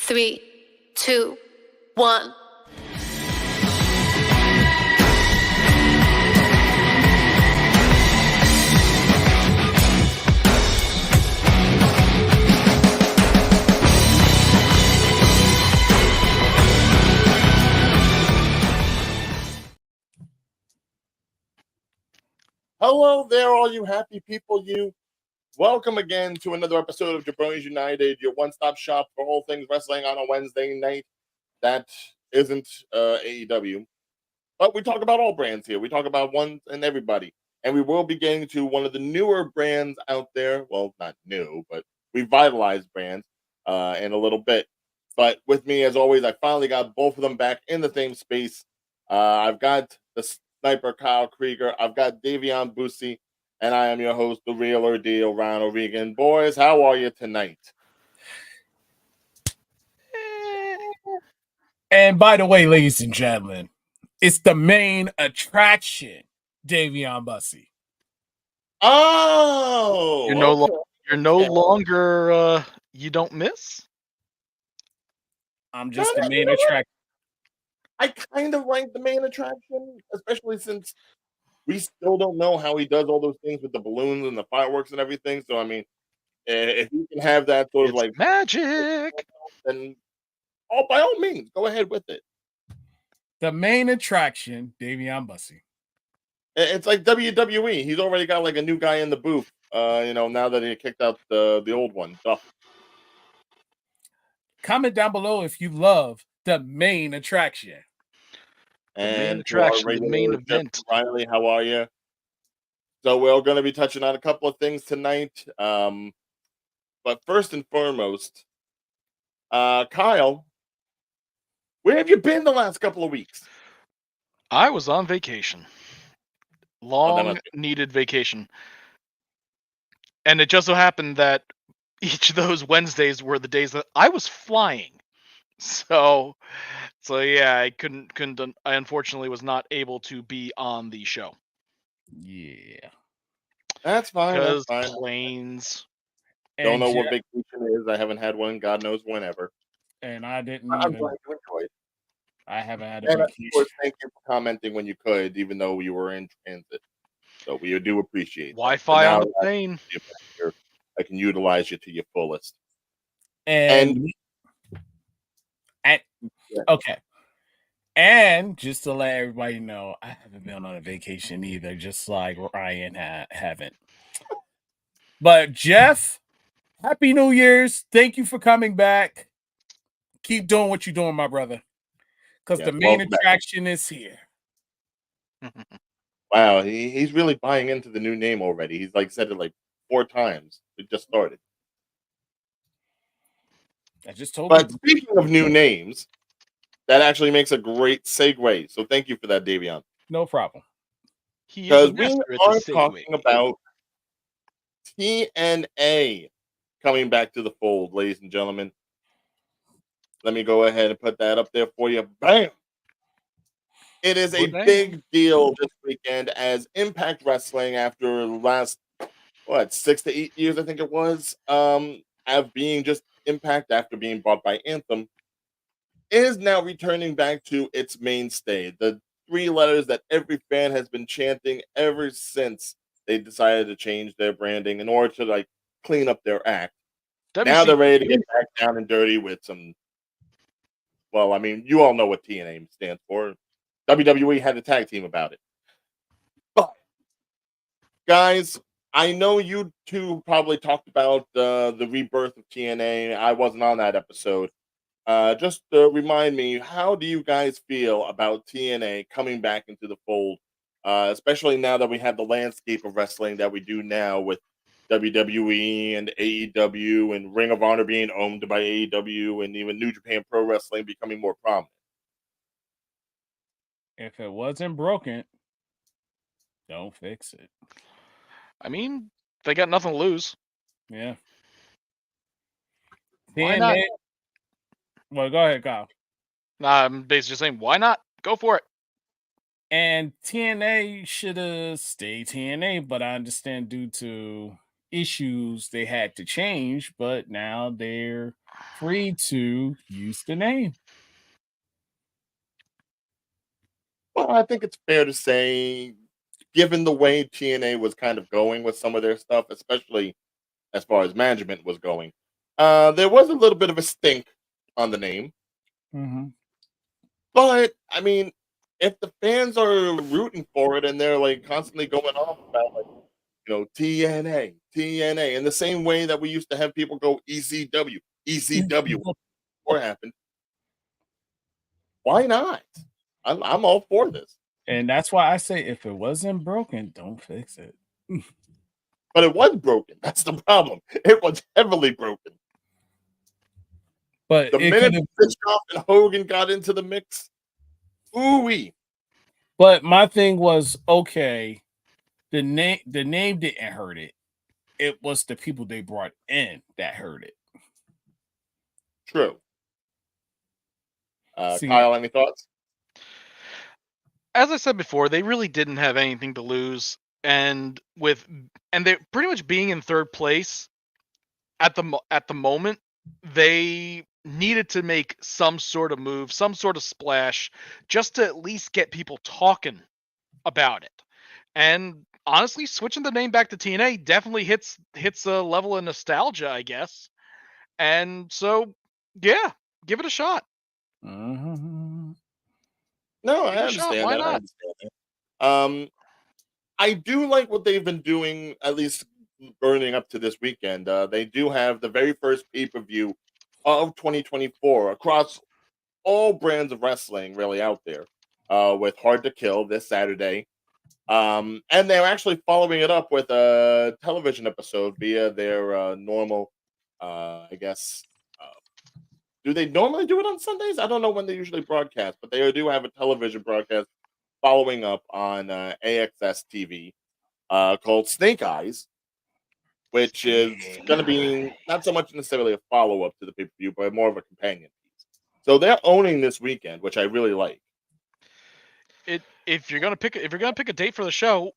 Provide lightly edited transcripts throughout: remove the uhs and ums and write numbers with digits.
3, 2, 1. Hello there, all you happy people. Welcome again to another episode of Jabronis United, your one-stop shop for all things wrestling on a Wednesday night that isn't AEW. But we talk about all brands here. We talk about one and everybody. And we will be getting to one of the newer brands out there. Well, not new, but revitalized brands in a little bit. But with me, as always, I finally got both of them back in the same space. I've got the sniper Kyle Krieger. I've got Davion Bussy. And I am your host, the real or deal, Ron O'Regan. Boys, how are you tonight? And by the way, ladies and gentlemen, it's the main attraction, Davion Bussy. Oh, you're no longer you don't miss. I'm just the main attraction. I kind of like the main attraction, especially since we still don't know how he does all those things with the balloons and the fireworks and everything. So, I mean, if you can have that sort of like magic, then by all means, go ahead with it. The main attraction, Davion Bussy. It's like WWE. He's already got like a new guy in the booth. Now that he kicked out the old one. Comment down below if you love the main attraction. The main event. Riley, how are you? So we're going to be touching on a couple of things tonight. But first and foremost, Kyle, where have you been the last couple of weeks? I was on vacation. Long needed vacation. And it just so happened that each of those Wednesdays were the days that I was flying. So yeah, I couldn't. I unfortunately was not able to be on the show. Yeah, that's fine. Because planes. Don't know what vacation is. I haven't had one. God knows whenever. And I didn't. I'm glad you enjoyed. I haven't had a vacation. Of course, thank you for commenting when you could, even though you were in transit. So we do appreciate Wi-Fi on the plane. I can utilize you to your fullest. Okay. And just to let everybody know, I haven't been on a vacation either, just like Ryan haven't. But Jeff, Happy New Year's. Thank you for coming back. Keep doing what you're doing, my brother. Because the main attraction is here. Wow, he's really buying into the new name already. He's like said it like 4 times. It just started. I just told you. But speaking of new names, that actually makes a great segue. So thank you for that, Davion. No problem. Because we are talking about TNA coming back to the fold, ladies and gentlemen. Let me go ahead and put that up there for you. Bam! It is a big deal this weekend as Impact Wrestling, after the last 6 to 8 years, I think it was, of being just Impact after being bought by Anthem, is now returning back to its mainstay. The 3 letters that every fan has been chanting ever since they decided to change their branding in order to like clean up their act. Now they're ready to get back down and dirty with some. Well, I mean, you all know what TNA stands for. WWE had a tag team about it. But, guys, I know you two probably talked about the rebirth of TNA. I wasn't on that episode. Just to remind me, how do you guys feel about TNA coming back into the fold, especially now that we have the landscape of wrestling that we do now with WWE and AEW and Ring of Honor being owned by AEW and even New Japan Pro Wrestling becoming more prominent? If it wasn't broken, don't fix it. I mean, they got nothing to lose. Yeah. Why not? Well, go ahead, Kyle. I'm basically just saying, why not? Go for it. And TNA should have stayed TNA, but I understand due to issues they had to change, but now they're free to use the name. Well, I think it's fair to say, given the way TNA was kind of going with some of their stuff, especially as far as management was going, there was a little bit of a stink on the name. Mm-hmm. But I mean, if the fans are rooting for it and they're like constantly going off about like TNA, TNA, in the same way that we used to have people go ECW, ECW before it happened, why not? I'm all for this. And that's why I say if it wasn't broken, don't fix it. But it was broken. That's the problem. It was heavily broken. But the minute Bischoff and Hogan got into the mix, ooh-wee. But my thing was, okay, the name didn't hurt it. It was the people they brought in that hurt it. True. Kyle, any thoughts? As I said before, they really didn't have anything to lose, and they're pretty much being in third place at the moment. They needed to make some sort of move, some sort of splash, just to at least get people talking about it. And honestly, switching the name back to TNA definitely hits a level of nostalgia, I guess. And so, yeah, give it a shot. Mm-hmm. No, I understand Why that. not? I understand that. I do like what they've been doing, at least burning up to this weekend. They do have the very first pay-per-view of 2024 across all brands of wrestling really out there, with Hard to Kill this Saturday. And they're actually following it up with a television episode via their normal, I guess. Do they normally do it on Sundays? I don't know when they usually broadcast, but they do have a television broadcast following up on AXS TV called Snake Eyes, which is going to be not so much necessarily a follow up to the pay per view, but more of a companion piece. So they're owning this weekend, which I really like. If you're gonna pick a date for the show,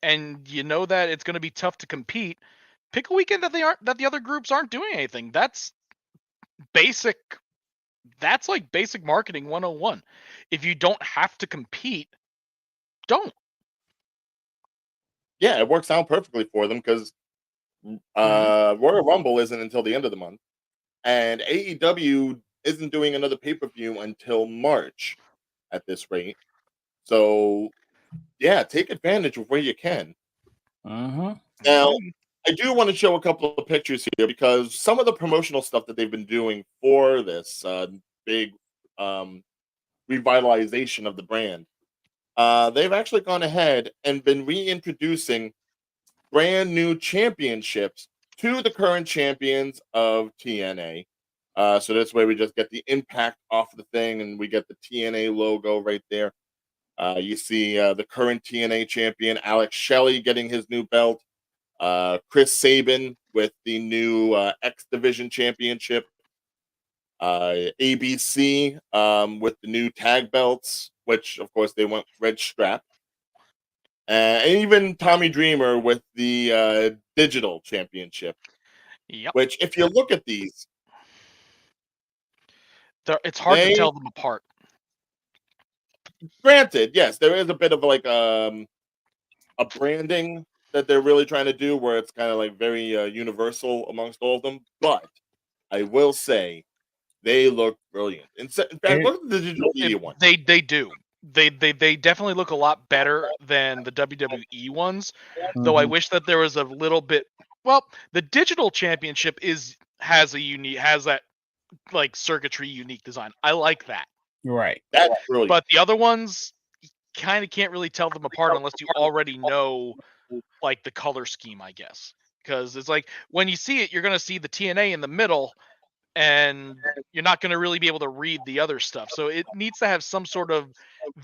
and you know that it's gonna be tough to compete, pick a weekend that the other groups aren't doing anything. That's basic. That's like basic marketing 101. If you don't have to compete, don't. Yeah, it works out perfectly for them because Royal Rumble isn't until the end of the month, and AEW isn't doing another pay per view until March at this rate. So, yeah, take advantage of where you can. Mm-hmm. Now, I do want to show a couple of pictures here because some of the promotional stuff that they've been doing for this big revitalization of the brand, they've actually gone ahead and been reintroducing brand new championships to the current champions of TNA. So this way we just get the impact off the thing and we get the TNA logo right there. You see the current TNA champion, Alex Shelley, getting his new belt. Chris Sabin with the new X Division Championship. ABC with the new tag belts, which of course they went red strap. And even Tommy Dreamer with the digital championship. Yep. Which, if you look at these, it's hard to tell them apart. Granted, yes, there is a bit of like a branding that they're really trying to do, where it's kind of like very universal amongst all of them. But I will say, they look brilliant. In fact, look at the digital media one. They do. They definitely look a lot better than the WWE ones. Mm-hmm. Though I wish that there was a little bit. Well, the digital championship has that like circuitry unique design. I like that. Right. That's brilliant. But the other ones, you kind of can't really tell them apart unless you already know like the color scheme, I guess. Because it's like when you see it, you're gonna see the TNA in the middle, and you're not gonna really be able to read the other stuff. So it needs to have some sort of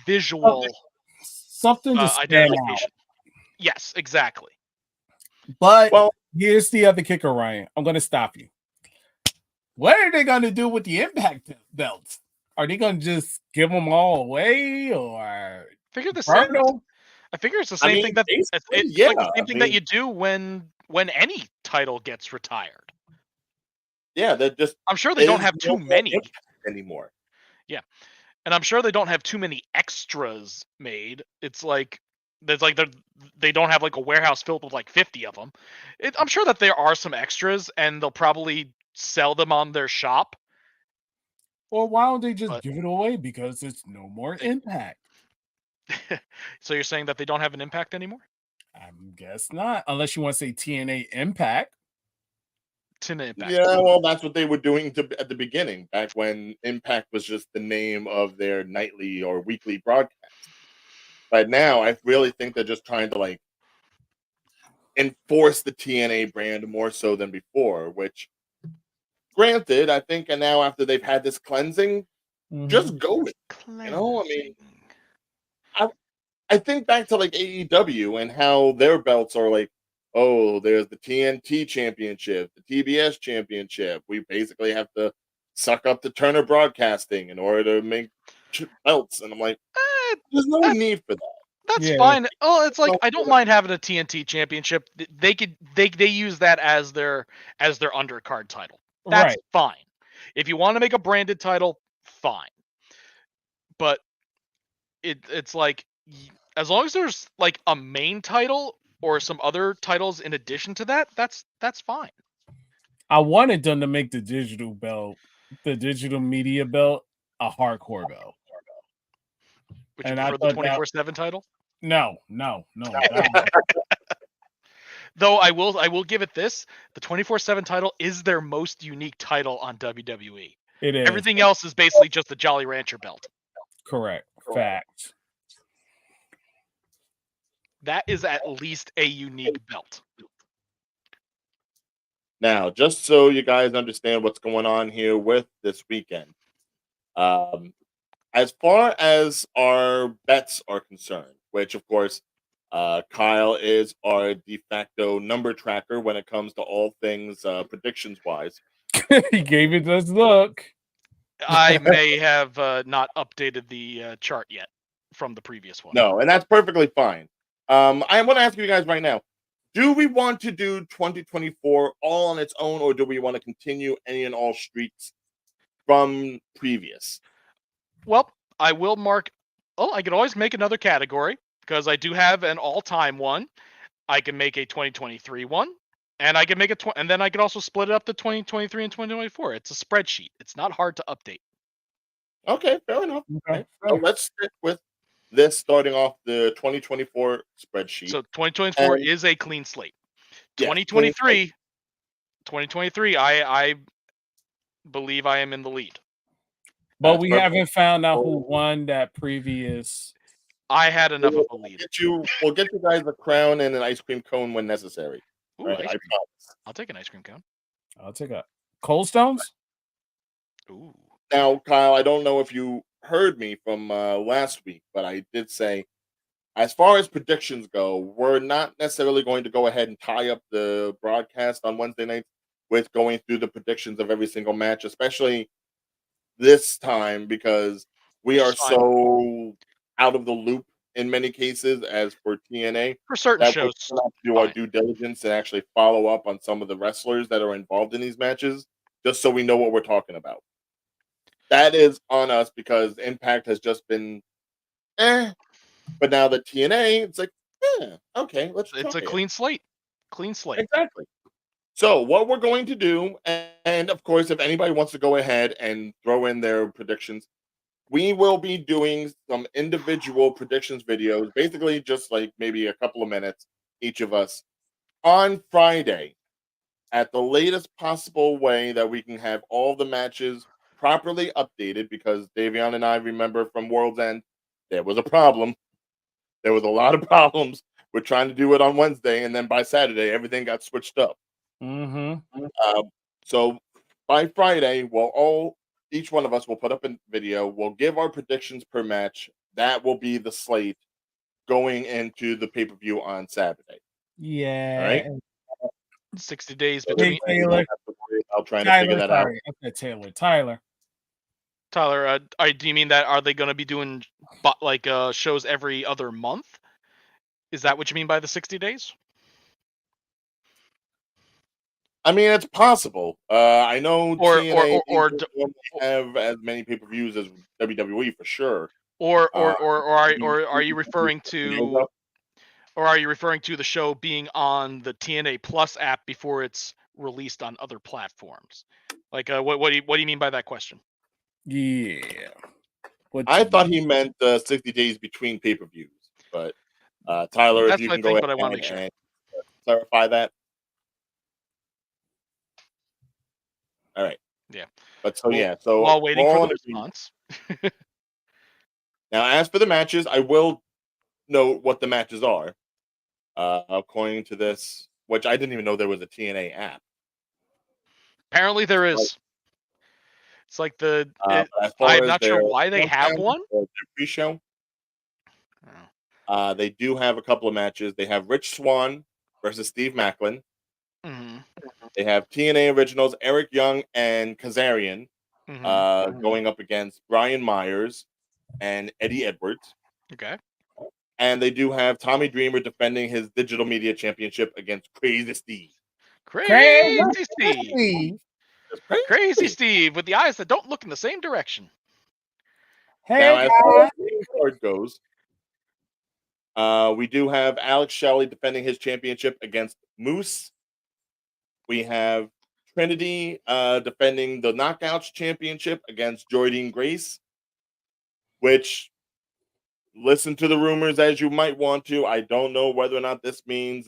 visual something to identification. Yes, exactly. But here's the other kicker, Ryan. I'm gonna stop you. What are they gonna do with the Impact belts? Are they gonna just give them all away, or I figure it's the same thing that it's like the same thing that you do when when any title gets retired. Yeah, they're just. I'm sure they don't have no too many impact anymore. Yeah, and I'm sure they don't have too many extras made. It's like they don't have like a warehouse filled with like 50 of them. I'm sure that there are some extras, and they'll probably sell them on their shop. Or why don't they just But- give it away because it's no more Impact? So you're saying that they don't have an Impact anymore? I guess not, unless you want to say TNA Impact. Impact. Yeah, well, that's what they were doing at the beginning, back when Impact was just the name of their nightly or weekly broadcast. But now, I really think they're just trying to like enforce the TNA brand more so than before. Which, granted, I think, and now after they've had this cleansing, just go with it. You know, I mean, I think back to like AEW and how their belts are like, oh, there's the TNT Championship, the TBS Championship. We basically have to suck up to Turner Broadcasting in order to make belts. And I'm like, there's no need for that. That's fine. Oh, it's like I don't mind having a TNT Championship. They use that as their undercard title. That's fine. If you want to make a branded title, fine. But it's like, as long as there's like a main title or some other titles in addition to that, that's fine. I wanted them to make the digital belt, the digital media belt, a hardcore belt. Would you prefer the 24/7 title? No. Though I will give it this: the 24/7 title is their most unique title on WWE. It is. Everything else is basically just the Jolly Rancher belt. Correct. Fact. That is at least a unique belt. Now, just so you guys understand what's going on here with this weekend, as far as our bets are concerned, which of course, Kyle is our de facto number tracker when it comes to all things predictions wise. He gave it this look. I may have not updated the chart yet from the previous one. No, and that's perfectly fine. I want to ask you guys right now, do we want to do 2024 all on its own, or do we want to continue any and all streaks from previous? Well, I will mark. Oh, I could always make another category because I do have an all-time one. I can make a 2023 one, and I can make and then I could also split it up to 2023 and 2024. It's a spreadsheet. It's not hard to update. Okay, fair enough. Okay. So let's stick with this, starting off the 2024 spreadsheet. So 2024 is a clean slate. 2023, 2023, I believe I am in the lead. But we haven't found out who won that previous. I had enough of a lead. We'll get you guys a crown and an ice cream cone when necessary. Ooh, right, I promise. I'll take an ice cream cone. I'll take a Cold Stones. Ooh. Now, Kyle, I don't know if you heard me from last week, but I did say, as far as predictions go, we're not necessarily going to go ahead and tie up the broadcast on Wednesday nights with going through the predictions of every single match, especially this time, because we are so out of the loop in many cases as for TNA. For certain shows, we're going to do our due diligence and actually follow up on some of the wrestlers that are involved in these matches, just so we know what we're talking about. That is on us because Impact has just been but now the TNA, it's like, okay, it's a clean slate. Clean slate. Exactly. So what we're going to do, and of course, if anybody wants to go ahead and throw in their predictions, we will be doing some individual predictions videos, basically just like maybe a couple of minutes, each of us, on Friday at the latest possible way that we can have all the matches properly updated, because Davion and I remember from World's End, there was a problem. There was a lot of problems with trying to do it on Wednesday, and then by Saturday, everything got switched up. So by Friday, each one of us will put up a video. We'll give our predictions per match. That will be the slate going into the pay-per-view on Saturday. Yeah. All right. 60 days between. Taylor. I'll try to figure that out. Okay, Tyler. Tyler, do you mean that are they going to be doing like shows every other month? Is that what you mean by the 60 days? I mean, it's possible. I know TNA or don't have as many pay-per-views as WWE for sure. are you referring to the show being on the TNA Plus app before it's released on other platforms? Like, what do you mean by that question? Yeah. I thought he meant 60 days between pay-per-views, but Tyler, if That's you what I can go think, ahead but I want to make sure. and clarify that. All right. Yeah. But so while waiting for the on response. now, as for the matches, I will note what the matches are. According to this, which I didn't even know there was a TNA app. Apparently there is. It's like As far I'm as not sure their why they have countdown one. or their pre-show, Oh. they do have a couple of matches. They have Rich Swann versus Steve Macklin. Mm-hmm. They have TNA Originals, Eric Young and Kazarian, going up against Brian Myers and Eddie Edwards. Okay. And they do have Tommy Dreamer defending his digital media championship against Crazy Steve. Crazy Steve. Crazy Steve. Steve with the eyes that don't look in the same direction. Now, as far as the card goes, we do have Alex Shelley defending his championship against Moose. We have Trinity defending the Knockouts championship against Jordynne Grace, which, listen to the rumors as you might want to. I don't know whether or not this means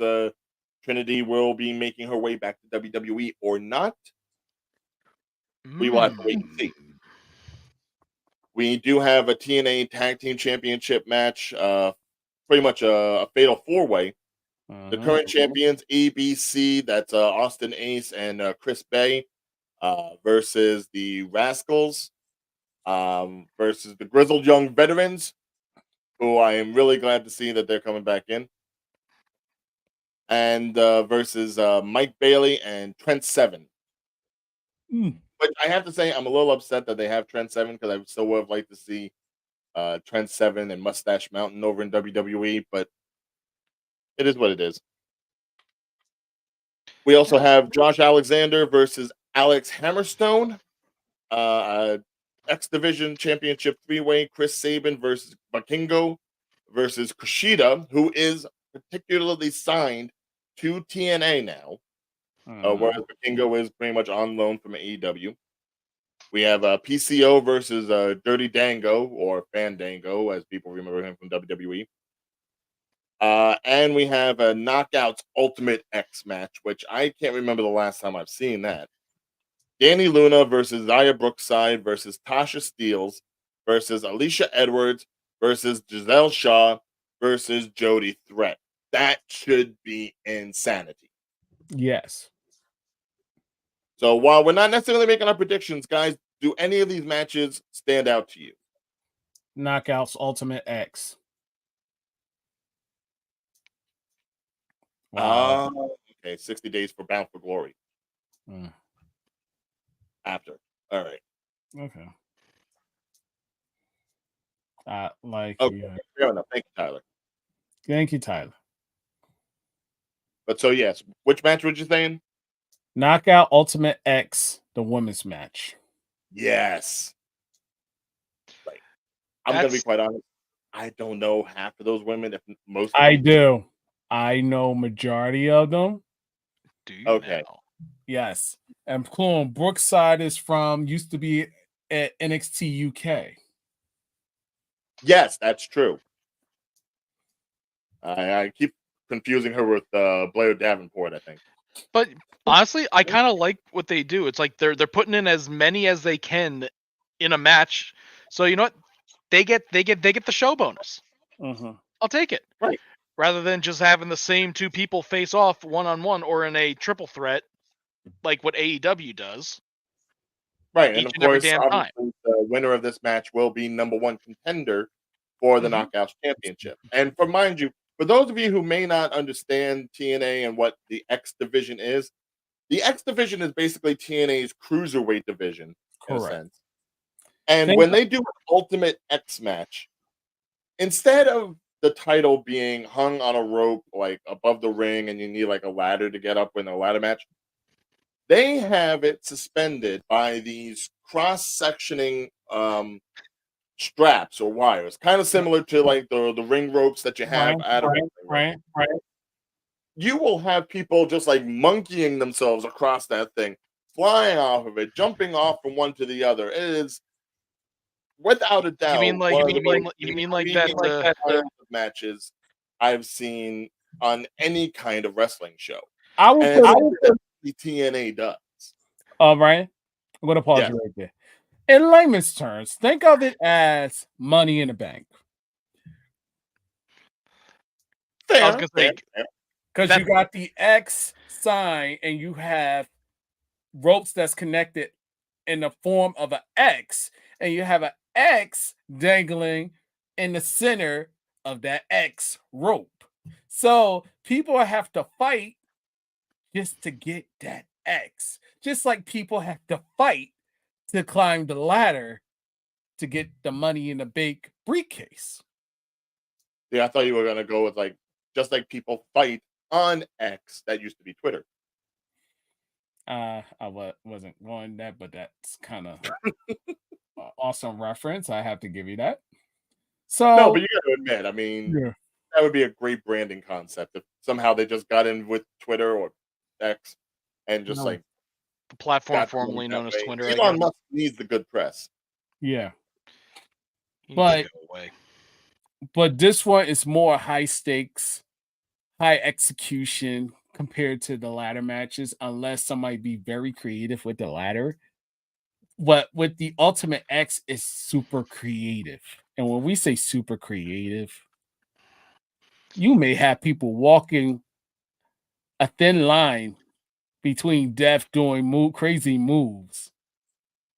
Trinity will be making her way back to WWE or not. We will have to wait and see. We do have a TNA Tag Team Championship match, pretty much a fatal four-way. The current champions, ABC, that's Austin Ace and Chris Bay, versus the Rascals, versus the Grizzled Young Veterans, who I am really glad to see that they're coming back in, and versus Mike Bailey and Trent Seven. But I have to say, I'm a little upset that they have Trent Seven because I still would have liked to see Trent Seven and Mustache Mountain over in WWE, but it is what it is. We also have Josh Alexander versus Alex Hammerstone, X Division Championship three-way. Chris Sabin versus Bakingo versus Kushida, who is particularly signed to TNA now, whereas Bakingo is pretty much on loan from AEW. We have PCO versus Dirty Dango, or Fandango, as people remember him from WWE. And we have a Knockouts Ultimate X match, which I can't remember the last time I've seen that. Danny Luna versus Zaya Brookside versus Tasha Steeles versus Alicia Edwards versus Giselle Shaw versus Jody Threat. That should be insanity. Yes. So while we're not necessarily making our predictions, guys, do any of these matches stand out to you? Knockouts Ultimate X. Wow. Okay, 60 days for Bound for Glory. After. All right. Okay. Okay, fair enough. Thank you, Tyler. Thank you, Tyler. But so, yes, which match were you saying? Knockout Ultimate X, the women's match. Yes. Right. I'm going to be quite honest. I don't know half of those women, if most of them. I do. I know majority of them. Do you okay. now? Yes. And Brookside used to be at NXT UK. Yes, that's true. I keep confusing her with Blair Davenport, I think. But honestly, I kind of like what they do. It's like they're putting in as many as they can in a match. So you know what? They get the show bonus. I'll take it. Right. Rather than just having the same two people face off one-on-one or in a triple threat like what AEW does. Right, and of course, time. obviously, the winner of this match will be number one contender for the Knockouts Championship. And mind you, for those of you who may not understand TNA and what the X Division is, the X Division is basically TNA's cruiserweight division, in a sense. And when they do an Ultimate X match, instead of the title being hung on a rope like above the ring and you need like a ladder to get up in a ladder match, They have it suspended by these cross-sectioning straps or wires, kind of similar to like the ring ropes that you have at a wrestling ring. Right. You will have people just like monkeying themselves across that thing, flying off of it, jumping off from one to the other. It is without a doubt You mean like one of you the mean most you mean like that? inconvenient kinds of matches I've seen on any kind of wrestling show. I will And put it's something that TNA does. Ryan, I'm gonna pause Yes. you right there. In layman's terms, think of it as Money in the Bank. I was gonna say because you got the X sign and you have ropes that's connected in the form of an X, and you have an X dangling in the center of that X rope. So people have to fight just to get that X, just like people have to fight to climb the ladder to get the Money in the Bank briefcase. Yeah, I thought you were gonna go with like just like people fight on X that used to be Twitter. I wasn't going that, but that's kind of awesome reference. I have to give you that. So no, but you got to admit, I mean, that would be a great branding concept if somehow they just got in with Twitter or X and just like the platform formerly known as Twitter. Elon Musk needs the good press. Yeah, but this one is more high stakes, high execution compared to the ladder matches, unless somebody be very creative with the ladder. But with the Ultimate X, it's super creative. And when we say super creative, you may have people walking a thin line between death doing crazy moves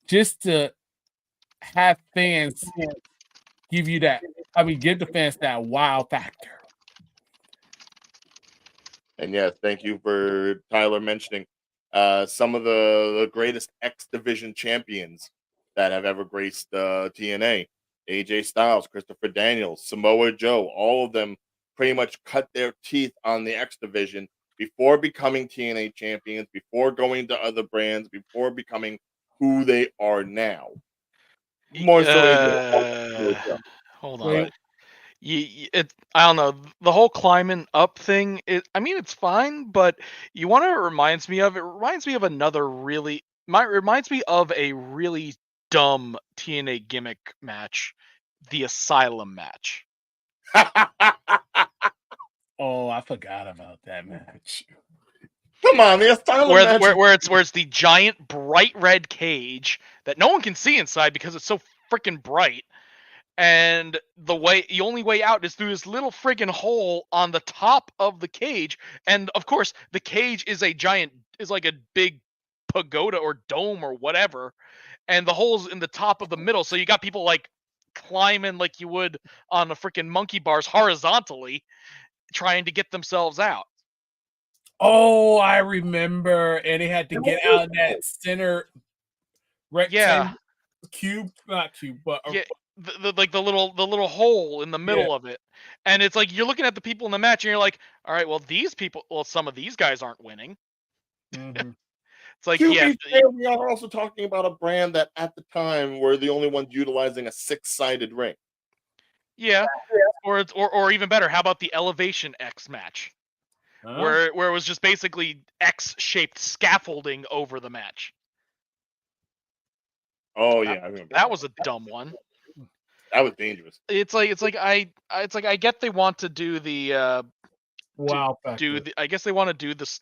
just to have fans give you that. I mean, give the fans that wow factor. And yes, thank you for Tyler mentioning some of the greatest X Division champions that have ever graced TNA. AJ Styles, Christopher Daniels, Samoa Joe, all of them pretty much cut their teeth on the X Division before becoming TNA champions, before going to other brands, before becoming who they are now. More so, hold on. I don't know, the whole climbing up thing. I mean, it's fine, but you want to? It reminds me of another really. Reminds me of a really dumb TNA gimmick match, the Asylum match. Oh, I forgot about that match. Come on, the Asylum match. Where it's the giant bright red cage that no one can see inside because it's so freaking bright. And the only way out is through this little friggin' hole on the top of the cage. And of course, the cage is like a big pagoda or dome or whatever. And the hole's in the top of the middle. So you got people like climbing like you would on the freaking monkey bars horizontally, trying to get themselves out. Oh, I remember. And they had to get out of that center rectangle, not cube, but the little hole in the middle of it. And it's like you're looking at the people in the match and you're like, all right, well, some of these guys aren't winning. Mm-hmm. It's like, to be fair, we are also talking about a brand that at the time were the only ones utilizing a 6-sided ring. Yeah. Or even better, how about the Elevation X match? Where it was just basically X-shaped scaffolding over the match. Oh yeah, I remember. That was a dumb one. That was dangerous. It's like I get they want to do the wow factor. I guess they want to do this,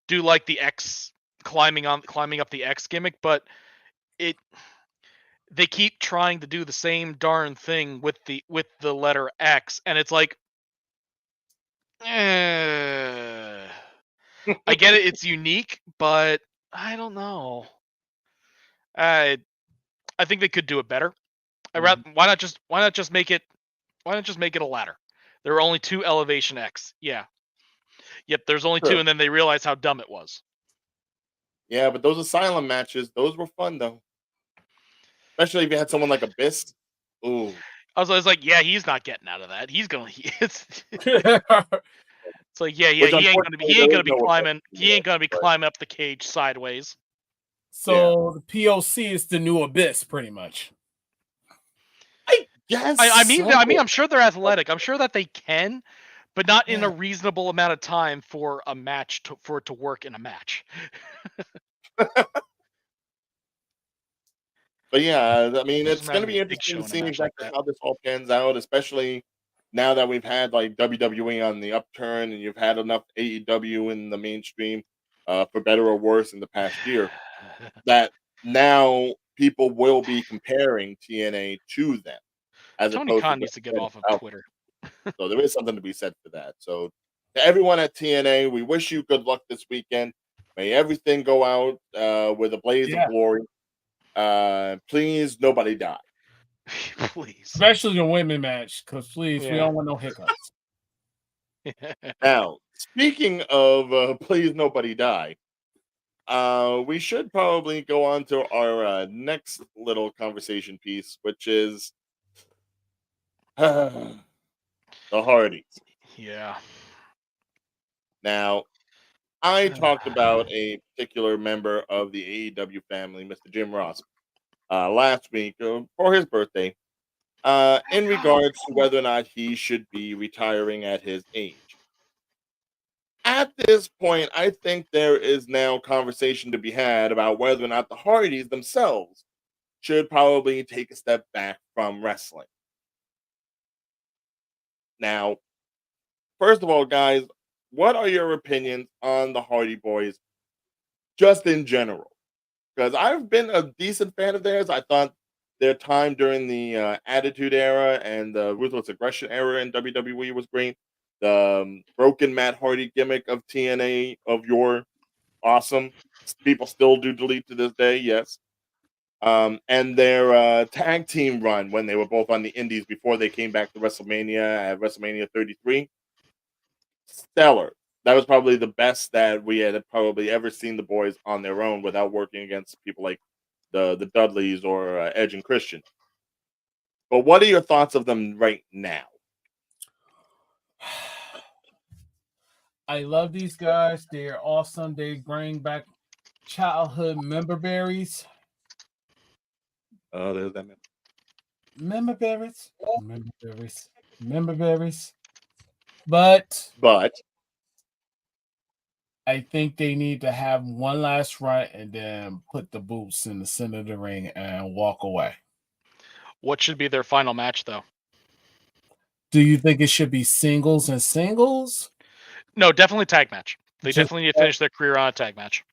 do like the X climbing up the X gimmick, but they keep trying to do the same darn thing with the letter X, and it's like, I get it, it's unique, but I don't know. I think they could do it better. Why not just make it a ladder? There were only 2 Elevation X. Yeah. Yep, there's only 2, and then they realized how dumb it was. Yeah, but those Asylum matches, those were fun though. Especially if you had someone like Abyss. Ooh. I was like, yeah, he's not getting out of that. He's going. It's like, yeah, Which he ain't gonna be climbing. He ain't gonna be but- climbing up the cage sideways. So the POC is the new Abyss, pretty much. Yes. I mean, I'm sure they're athletic. I'm sure that they can, but not in a reasonable amount of time for a match for it to work in a match. But yeah, I mean, Just it's going to imagine be a Big interesting Show to in a see match like exactly that. how this all pans out, especially now that we've had like WWE on the upturn and you've had enough AEW in the mainstream, for better or worse, in the past year. That now people will be comparing TNA to them, as Tony opposed to Khan needs just to get putting off of it out Twitter. there. So there is something to be said for that. So to everyone at TNA, we wish you good luck this weekend. May everything go out with a blaze of glory. Please, nobody die. Please. Especially the women match, because please, we don't want no hiccups. Now, speaking of please, nobody die. We should probably go on to our next little conversation piece, which is the Hardys. Yeah. Now, I talked about a particular member of the AEW family, Mr. Jim Ross, last week for his birthday, in regards to whether or not he should be retiring at his age. At this point, I think there is now conversation to be had about whether or not the Hardys themselves should probably take a step back from wrestling. Now, first of all, guys, what are your opinions on the Hardy Boys just in general? Because I've been a decent fan of theirs. I thought their time during the Attitude Era and the Ruthless Aggression Era in WWE was great. The broken Matt Hardy gimmick of TNA of yore, awesome. People still do delete to this day, yes. And their tag team run when they were both on the Indies before they came back to WrestleMania at WrestleMania 33, stellar. That was probably the best that we had probably ever seen the boys on their own without working against people like the Dudleys or Edge and Christian. But what are your thoughts of them right now? I love these guys. They're awesome. They bring back childhood member berries. Oh, there's that man. Member berries. Member berries. Member berries. But I think they need to have one last run and then put the boots in the center of the ring and walk away. What should be their final match, though? Do you think it should be singles and singles? No, definitely tag match. They definitely need to finish their career on a tag match.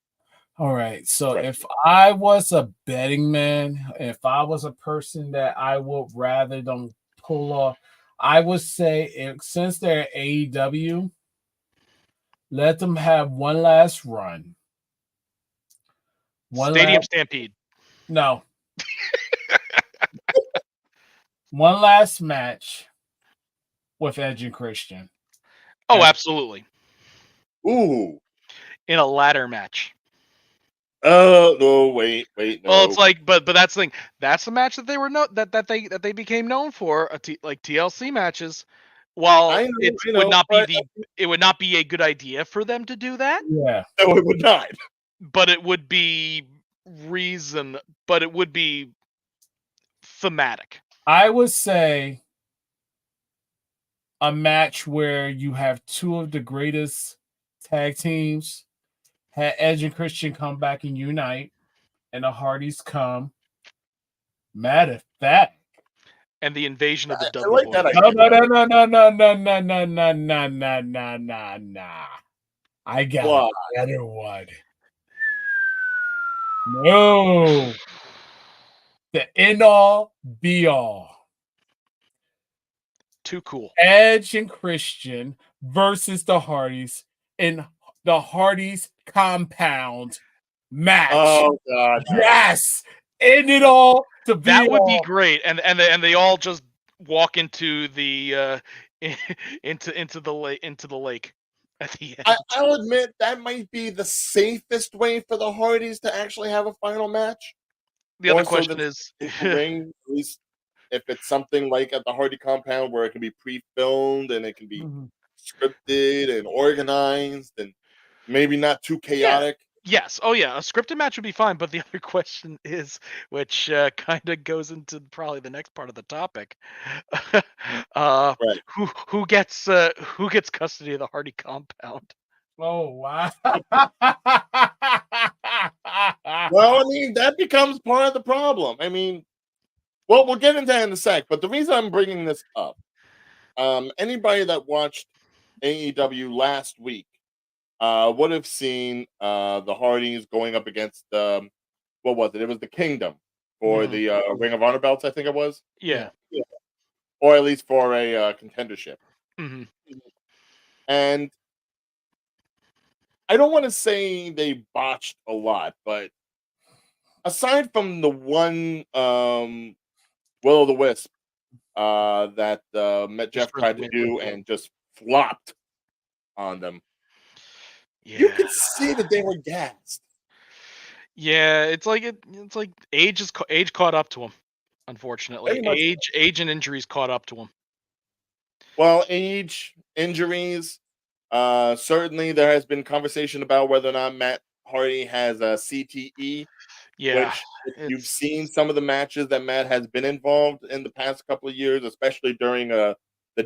All right. So if I was a betting man, if I was a person that I would rather them pull off, I would say since they're AEW, let them have one last run. Stadium Stampede. No. One last match with Edge and Christian. Oh, absolutely. Ooh. In a ladder match. Oh no! Wait, no. Well, it's like, but that's the thing. That's the match that they were that they became known for, like TLC matches. While it would not be a good idea for them to do that. Yeah, no, it would not. But it would be But it would be thematic. I would say a match where you have two of the greatest tag teams, had Edge and Christian come back and unite, and the Hardys come. Matter of fact. And the invasion of the I like that No. I got a better one. No. The end all be all. Too cool. Edge and Christian versus the Hardys in the Hardys compound match. Oh God! Yes, end it all to be. That would be great, and they all just walk into the into the lake at the end. I'll admit that might be the safest way for the Hardys to actually have a final match. The other question is, ring, at least if it's something like at the Hardy compound where it can be pre-filmed and it can be scripted and organized and maybe not too chaotic. Yes. Oh, yeah. A scripted match would be fine, but the other question is, which kind of goes into probably the next part of the topic, Right. who gets custody of the Hardy compound? Oh wow! Well, I mean, that becomes part of the problem. I mean, well, we'll get into that in a sec. But the reason I'm bringing this up, anybody that watched AEW last week would have seen the Hardys going up against what was it? It was the Kingdom for the Ring of Honor belts, I think it was. Yeah. Yeah. Or at least for a contendership. Hmm. And I don't want to say they botched a lot, but aside from the one Will o' the Wisp that Jeff tried to do and just flopped on them, you Yeah. could see that they were gassed. Yeah. It's like age caught up to him. Unfortunately, Very much so. age and injuries caught up to him. Well, age, injuries. Certainly, there has been conversation about whether or not Matt Hardy has a CTE. Yeah. Which, if you've seen some of the matches that Matt has been involved in the past couple of years, especially during the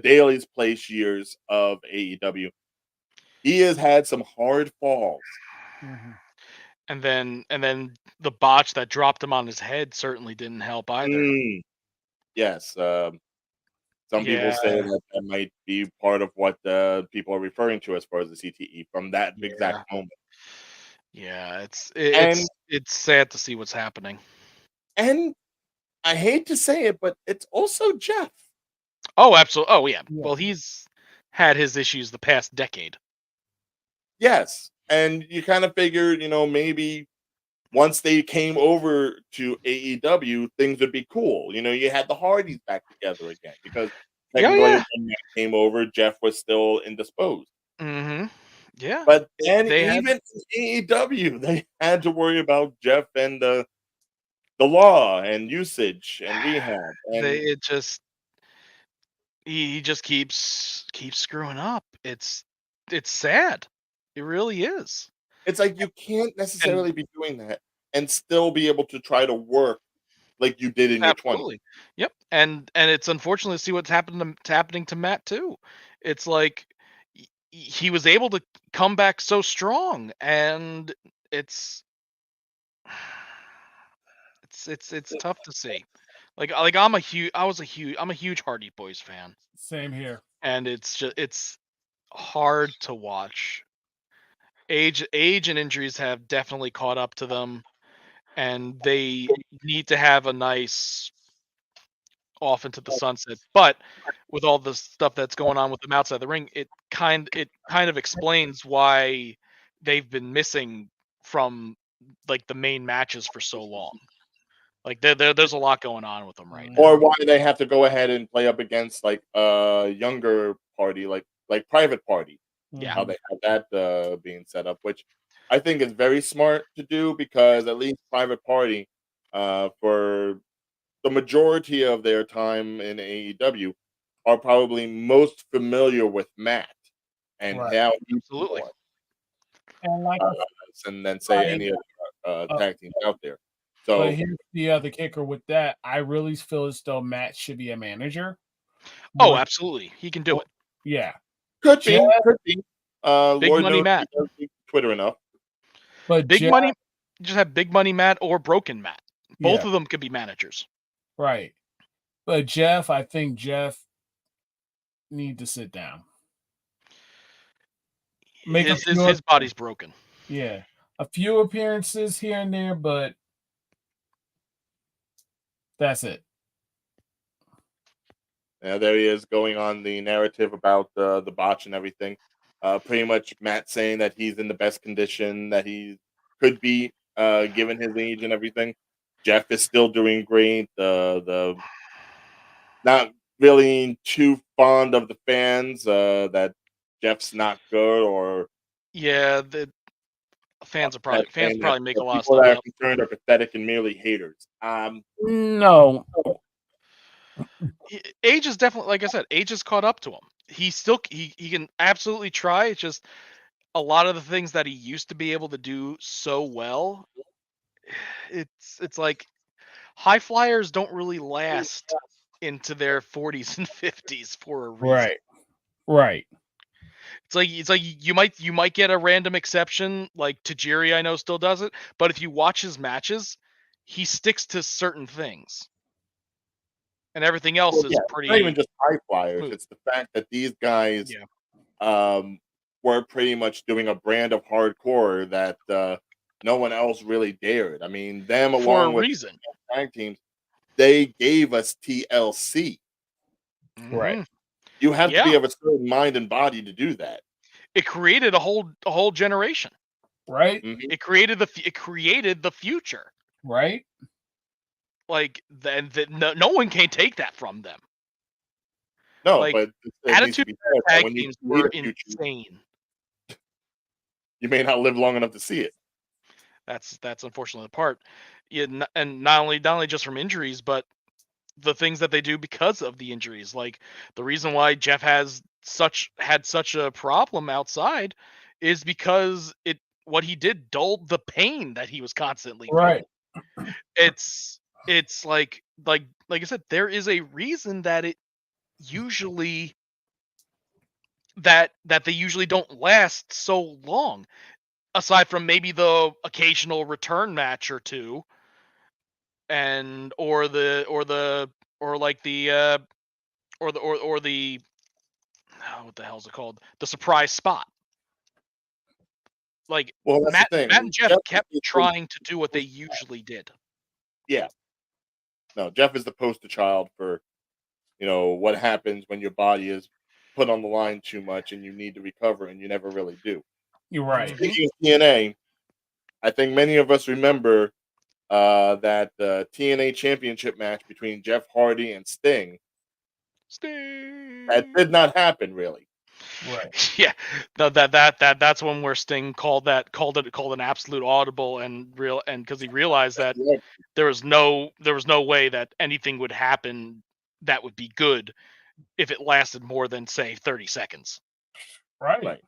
Daily's Place years of AEW, he has had some hard falls. And then the botch that dropped him on his head certainly didn't help either. Yes, some people say that that might be part of what people are referring to as far as the CTE from that exact moment. Yeah, it's And sad to see what's happening. and I hate to say it, but it's also Jeff. Oh, absolutely. Oh, yeah. Well, he's had his issues the past decade. Yes, and you kind of figured, maybe once they came over to AEW, things would be cool. You had the Hardys back together again because technically when Matt came over, Jeff was still indisposed. Mm-hmm. Yeah. But then They had- even in AEW, they had to worry about Jeff and the law and usage and rehab. And he just keeps screwing up. It's sad. It really is. it's like you can't necessarily be doing that and still be able to try to work like you did in your 20s. Absolutely. Yep. And it's unfortunate to see what's happening to Matt too. It's like he was able to come back so strong, and it's tough to see. Like I'm a huge Hardy Boys fan, Same here. and it's hard to watch. Age and injuries have definitely caught up to them, and they need to have a nice off into the sunset. But with all the stuff that's going on with them outside the ring, it kind of explains why they've been missing from like the main matches for so long. Like there's a lot going on with them right now. Or why they have to go ahead and play up against like a younger party, like Private Party. Yeah. How they have that being set up, which I think is very smart to do because at least Private Party, for the majority of their time in AEW, are probably most familiar with Matt and how he Absolutely. And like and then say any other tag teams out there. So but here's the other kicker with that. I really feel as though Matt should be a manager. Oh, absolutely. He can do it. Yeah. could be. Big Lord Money knows Matt. he doesn't use Twitter enough. But Big Money, just have Big Money Matt or Broken Matt. Both of them could be managers. Right. But Jeff, I think Jeff need to sit down. His body's broken. Yeah. A few appearances here and there, but that's it. Yeah, there he is going on the narrative about the botch and everything. Pretty much Matt saying that he's in the best condition that he could be, given his age and everything. Jeff is still doing great. The not really too fond of the fans that Jeff's not good or the fans probably make a lot of people stuff that up. are concerned are pathetic and merely haters. No. Age is definitely, like I said, age has caught up to him. he can absolutely try. It's just a lot of the things that he used to be able to do so well. It's like high flyers don't really last into their 40s and 50s for a reason. Right. It's like you might get a random exception, like Tajiri I know still does it, but if you watch his matches, he sticks to certain things. And everything else is It's pretty not even just high flyers. smooth. It's the fact that these guys Yeah. were pretty much doing a brand of hardcore that no one else really dared. I mean, them For a along with reason. tag teams, they gave us TLC. Right. Mhm. You have to Yeah. be of a certain mind and body to do that. It created a whole generation. Right. Mhm. It created the future. Right. Like then no one can take that from them. No, Like, but it needs to Attitude be said that tag when you teams create were a future, insane. you may not live long enough to see it. That's unfortunately the part. Yeah, and not only just from injuries, but the things that they do because of the injuries. Like the reason why Jeff had such a problem outside is because what he did dulled the pain that he was constantly Right. feeling. It's like I said, there is a reason that it usually that they usually don't last so long, aside from maybe the occasional return match or two, and or the or like the or the oh, what the hell's it called, the surprise spot. Like Well, that's the thing. Matt and Jeff Jeff kept is trying to do what they usually did. yeah. No, Jeff is the poster child for what happens when your body is put on the line too much and you need to recover and you never really do. You're right. Mhm. Speaking of TNA, I think many of us remember that TNA Championship match between Jeff Hardy and Sting. That Sting. did not happen, really. Right. Yeah, that's one where Sting called an absolute audible and because he realized that Yeah, there was no way that anything would happen that would be good if it lasted more than say 30 seconds. Right. right.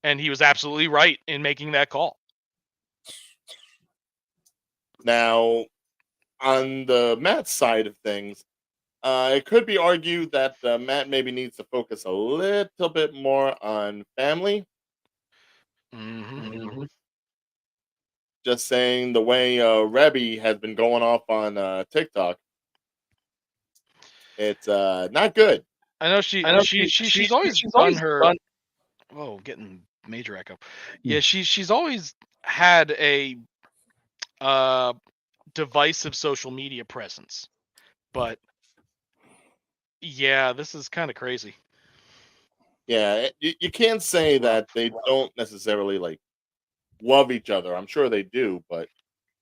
And he was absolutely right in making that call. Now, on the Matt side of things, it could be argued that Matt maybe needs to focus a little bit more on family. Mm-hmm. Just saying, the way Rebby has been going off on TikTok, it's not good. I know she's always done her. Whoa, getting major echo. Yeah, she's always had a divisive social media presence, but yeah, this is kind of crazy. Yeah, you can't say that they don't necessarily like love each other. I'm sure they do, but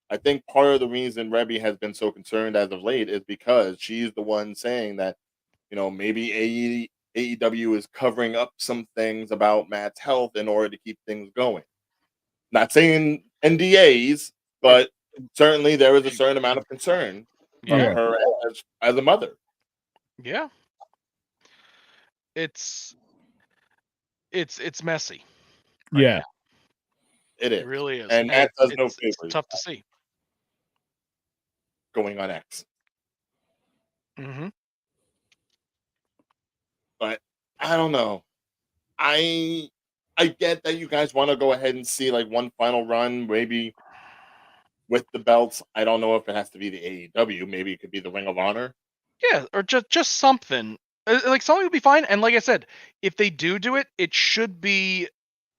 I think part of the reason Rebby has been so concerned as of late is because she's the one saying that maybe AEW is covering up some things about Matt's health in order to keep things going. Not saying NDAs, but certainly there is a certain amount of concern from Yeah, her as a mother. yeah. It's messy. Yeah. It is. It really is, And Matt does no it's favors tough to see. going on X. Mm-hmm. But I don't know. I get that you guys want to go ahead and see like one final run, maybe with the belts. I don't know if it has to be the AEW. Maybe it could be the Ring of Honor. Yeah, or just something. Like something would be fine. And like I said, if they do it, it should be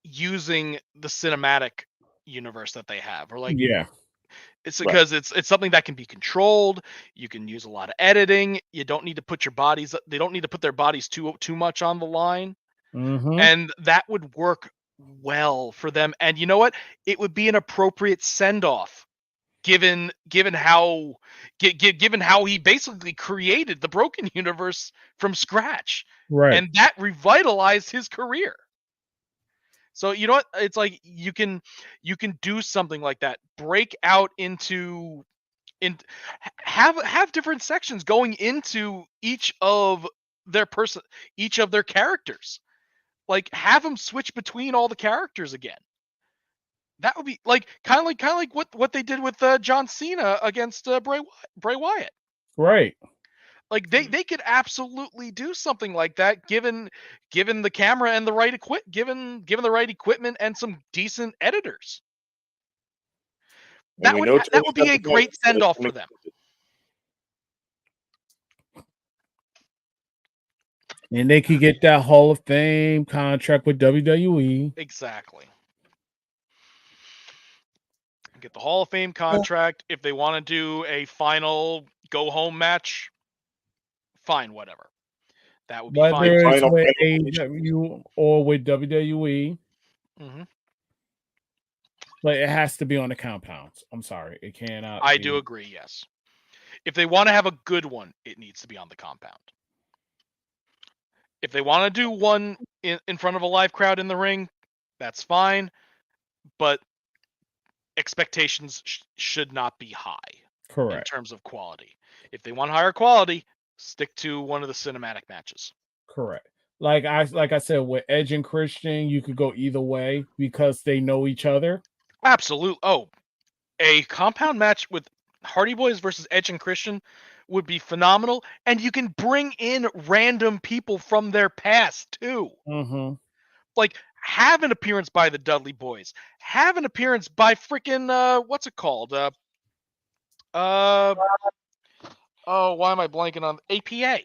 using the cinematic universe that they have, or like Yeah. it's Right. because it's something that can be controlled. You can use a lot of editing. You don't need to put they don't need to put their bodies too much on the line. Mm-hmm. And that would work well for them. And you know what? It would be an appropriate send off, given how given how he basically created the Broken Universe from scratch, Right. and that revitalized his career. So you know what? It's like you can do something like that. Break out into have different sections going into each of each of their characters. Like, have them switch between all the characters again. That would be like kind of like what they did with John Cena against Bray Wyatt. Right. Like they could absolutely do something like that, given the camera and the right given the right equipment and some decent editors. That would be a great send off for them. And they could get that Hall of Fame contract with WWE. Exactly. Get the Hall of Fame contract. If they want to do a final go home match, fine, whatever. That would be fine. Whether it's with AEW or with WWE. Mm-hmm. But it has to be on the compounds. I'm sorry. It cannot. I do agree, yes. If they want to have a good one, it needs to be on the compound. If they want to do one in front of a live crowd in the ring, that's fine. But expectations should not be high. Correct. In terms of quality. If they want higher quality, stick to one of the cinematic matches. Correct. Like I said, with Edge and Christian, you could go either way because they know each other. Absolutely. Oh, a compound match with Hardy Boys versus Edge and Christian would be phenomenal, and you can bring in random people from their past too. Mm-hmm. Like, have an appearance by the Dudley Boys. Have an appearance by freaking what's it called? Oh, why am I blanking on APA?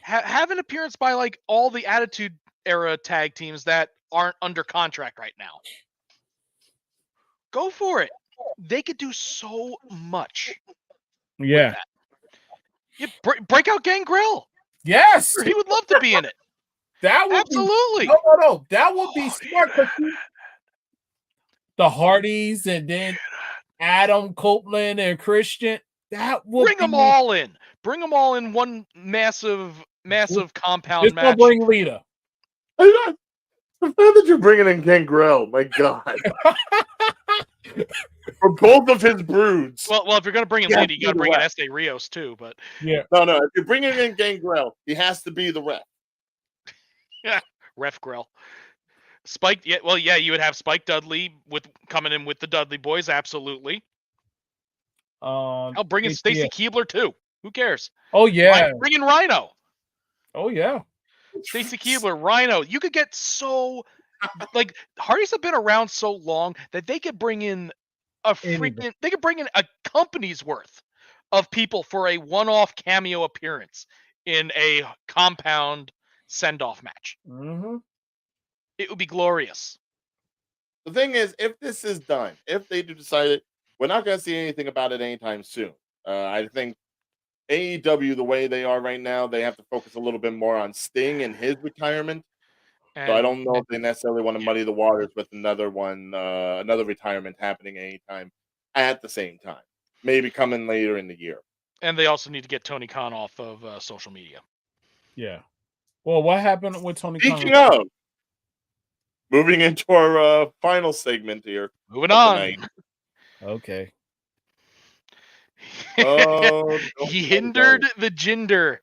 Have an appearance by like all the Attitude Era tag teams that aren't under contract right now. Go for it. They could do so much. Yeah. You break out Gangrel. Yes. He would love to be in it. That would absolutely. No. That would be smart. The Hardys and then Adam Copeland and Christian. That would bring them all in. Bring them all in one massive compound match. Just bring Lita. I'm glad that you're bringing in Gangrel. My God. For both of his broods. Well, if you're going to bring in Lita, you got to bring in S.A. Rios too. But yeah, no. If you're bringing in Gangrel, he has to be the ref. Yeah, Ref Grell. Spike. Yeah, well, yeah, you would have Spike Dudley coming in with the Dudley Boys. Absolutely. I'll bring in Stacy Keibler too. Who cares? Oh yeah, bring in Rhino. Oh yeah, Stacy Keibler, Rhino. You could get so like Hardys have been around so long that they could bring in they could bring in a company's worth of people for a one-off cameo appearance in a compound send-off match. Mm-hmm. It would be glorious. The thing is, if this is done, if they do decide it, we're not going to see anything about it anytime soon. I think AEW, the way they are right now, they have to focus a little bit more on Sting and his retirement. So I don't know if they necessarily want to muddy the waters with another retirement happening anytime at the same time. Maybe coming later in the year. And they also need to get Tony Khan off of social media. Yeah. Well, what happened with Tony Khan? Speaking of, moving into our final segment here. Moving on. Okay. He hindered the gender.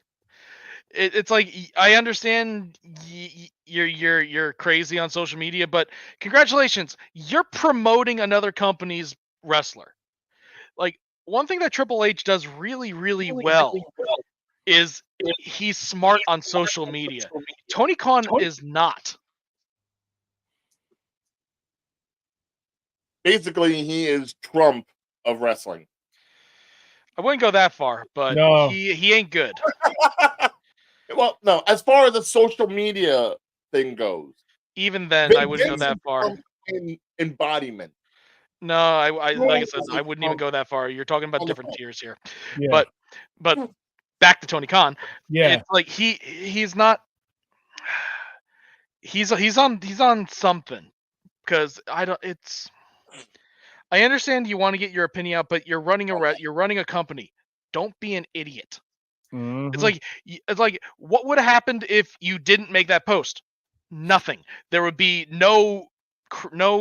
It's like, I understand you're crazy on social media, but congratulations, you're promoting another company's wrestler. Like, one thing that Triple H does really, really well is he's smart on social media. Tony Khan is not. Basically, he is Trump of wrestling. I wouldn't go that far, but no. he ain't good. Well, no, as far as the social media thing goes. Even then, I wouldn't go that far. Embodiment. No, I like I said, I wouldn't even go that far. You're talking about different tiers here. Yeah. But back to Tony Khan. Yeah. It's like he's not he's on something. Because I understand you want to get your opinion out, but you're running a company. Don't be an idiot. Mm-hmm. It's like what would have happened if you didn't make that post? Nothing. There would be no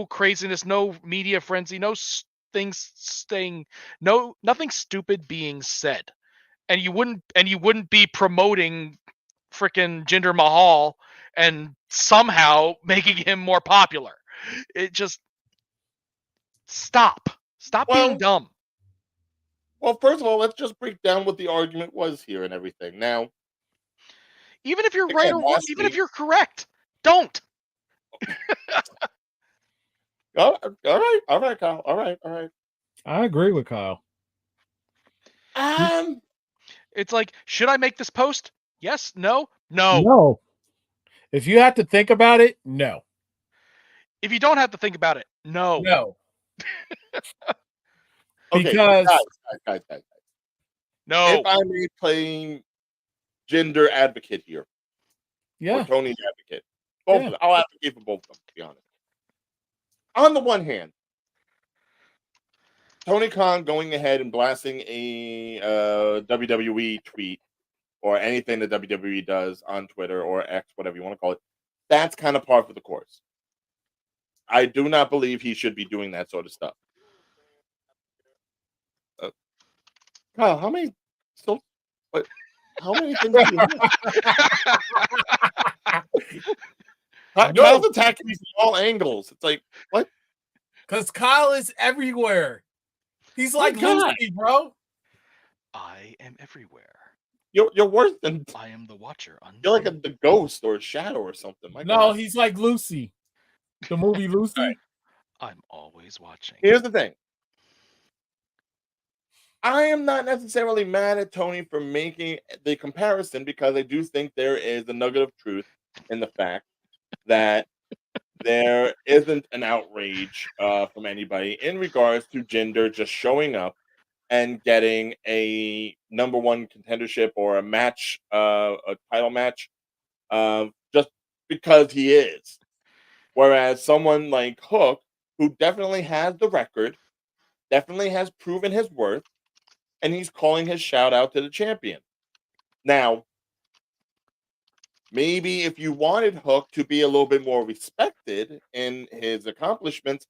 craziness, no media frenzy, nothing stupid being said, and you wouldn't be promoting freaking Jinder Mahal and somehow making him more popular. It just stop being dumb. Well, first of all, let's just break down what the argument was here and everything. Now, even if you're right or wrong, even if you're correct, don't. all right, Kyle. All right. I agree with Kyle. It's like, should I make this post? Yes, no. If you have to think about it, no. If you don't have to think about it, no. Okay, because guys. No. If I may play gender advocate here, or Tony's advocate, both of them, I'll advocate for both of them, to be honest. On the one hand, Tony Khan going ahead and blasting a WWE tweet or anything that WWE does on Twitter or X, whatever you want to call it, that's kind of par for the course. I do not believe he should be doing that sort of stuff. Kyle, how many things do you have? Kyle's attacking me from all angles. It's like, what? Because Kyle is everywhere. He's like Lucy, bro. I am everywhere. You're worse than... I am the watcher. You're like the ghost or a shadow or something. No, he's like Lucy. The movie Lucy. Right. I'm always watching. Here's the thing. I am not necessarily mad at Tony for making the comparison because I do think there is a nugget of truth in the fact that there isn't an outrage from anybody in regards to Jinder just showing up and getting a number one contendership or a match, a title match, just because he is. Whereas someone like Hook, who definitely has the record, definitely has proven his worth, and he's calling his shout out to the champion. Now, maybe if you wanted Hook to be a little bit more respected in his accomplishments,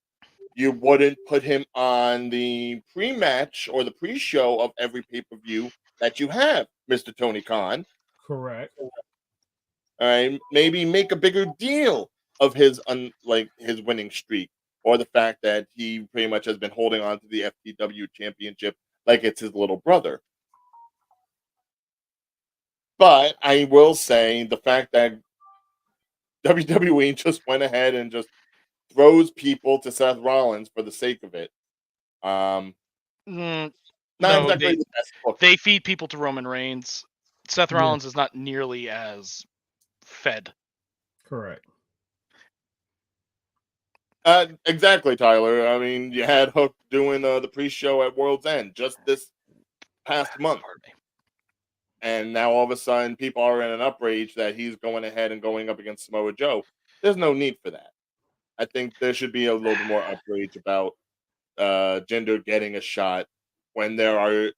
you wouldn't put him on the pre-match or the pre-show of every pay-per-view that you have, Mr. Tony Khan. Correct. All right, maybe make a bigger deal of his his winning streak or the fact that he pretty much has been holding on to the FTW championship like it's his little brother. But I will say the fact that WWE just went ahead and just throws people to Seth Rollins for the sake of it. No, exactly the best book. They feed people to Roman Reigns. Seth Rollins is not nearly as fed. Correct. Exactly, Tyler. I mean, you had Hook doing the pre-show at World's End just this past month. And now all of a sudden people are in an outrage that he's going ahead and going up against Samoa Joe. There's no need for that. I think there should be a little bit more outrage about Jinder getting a shot when there are,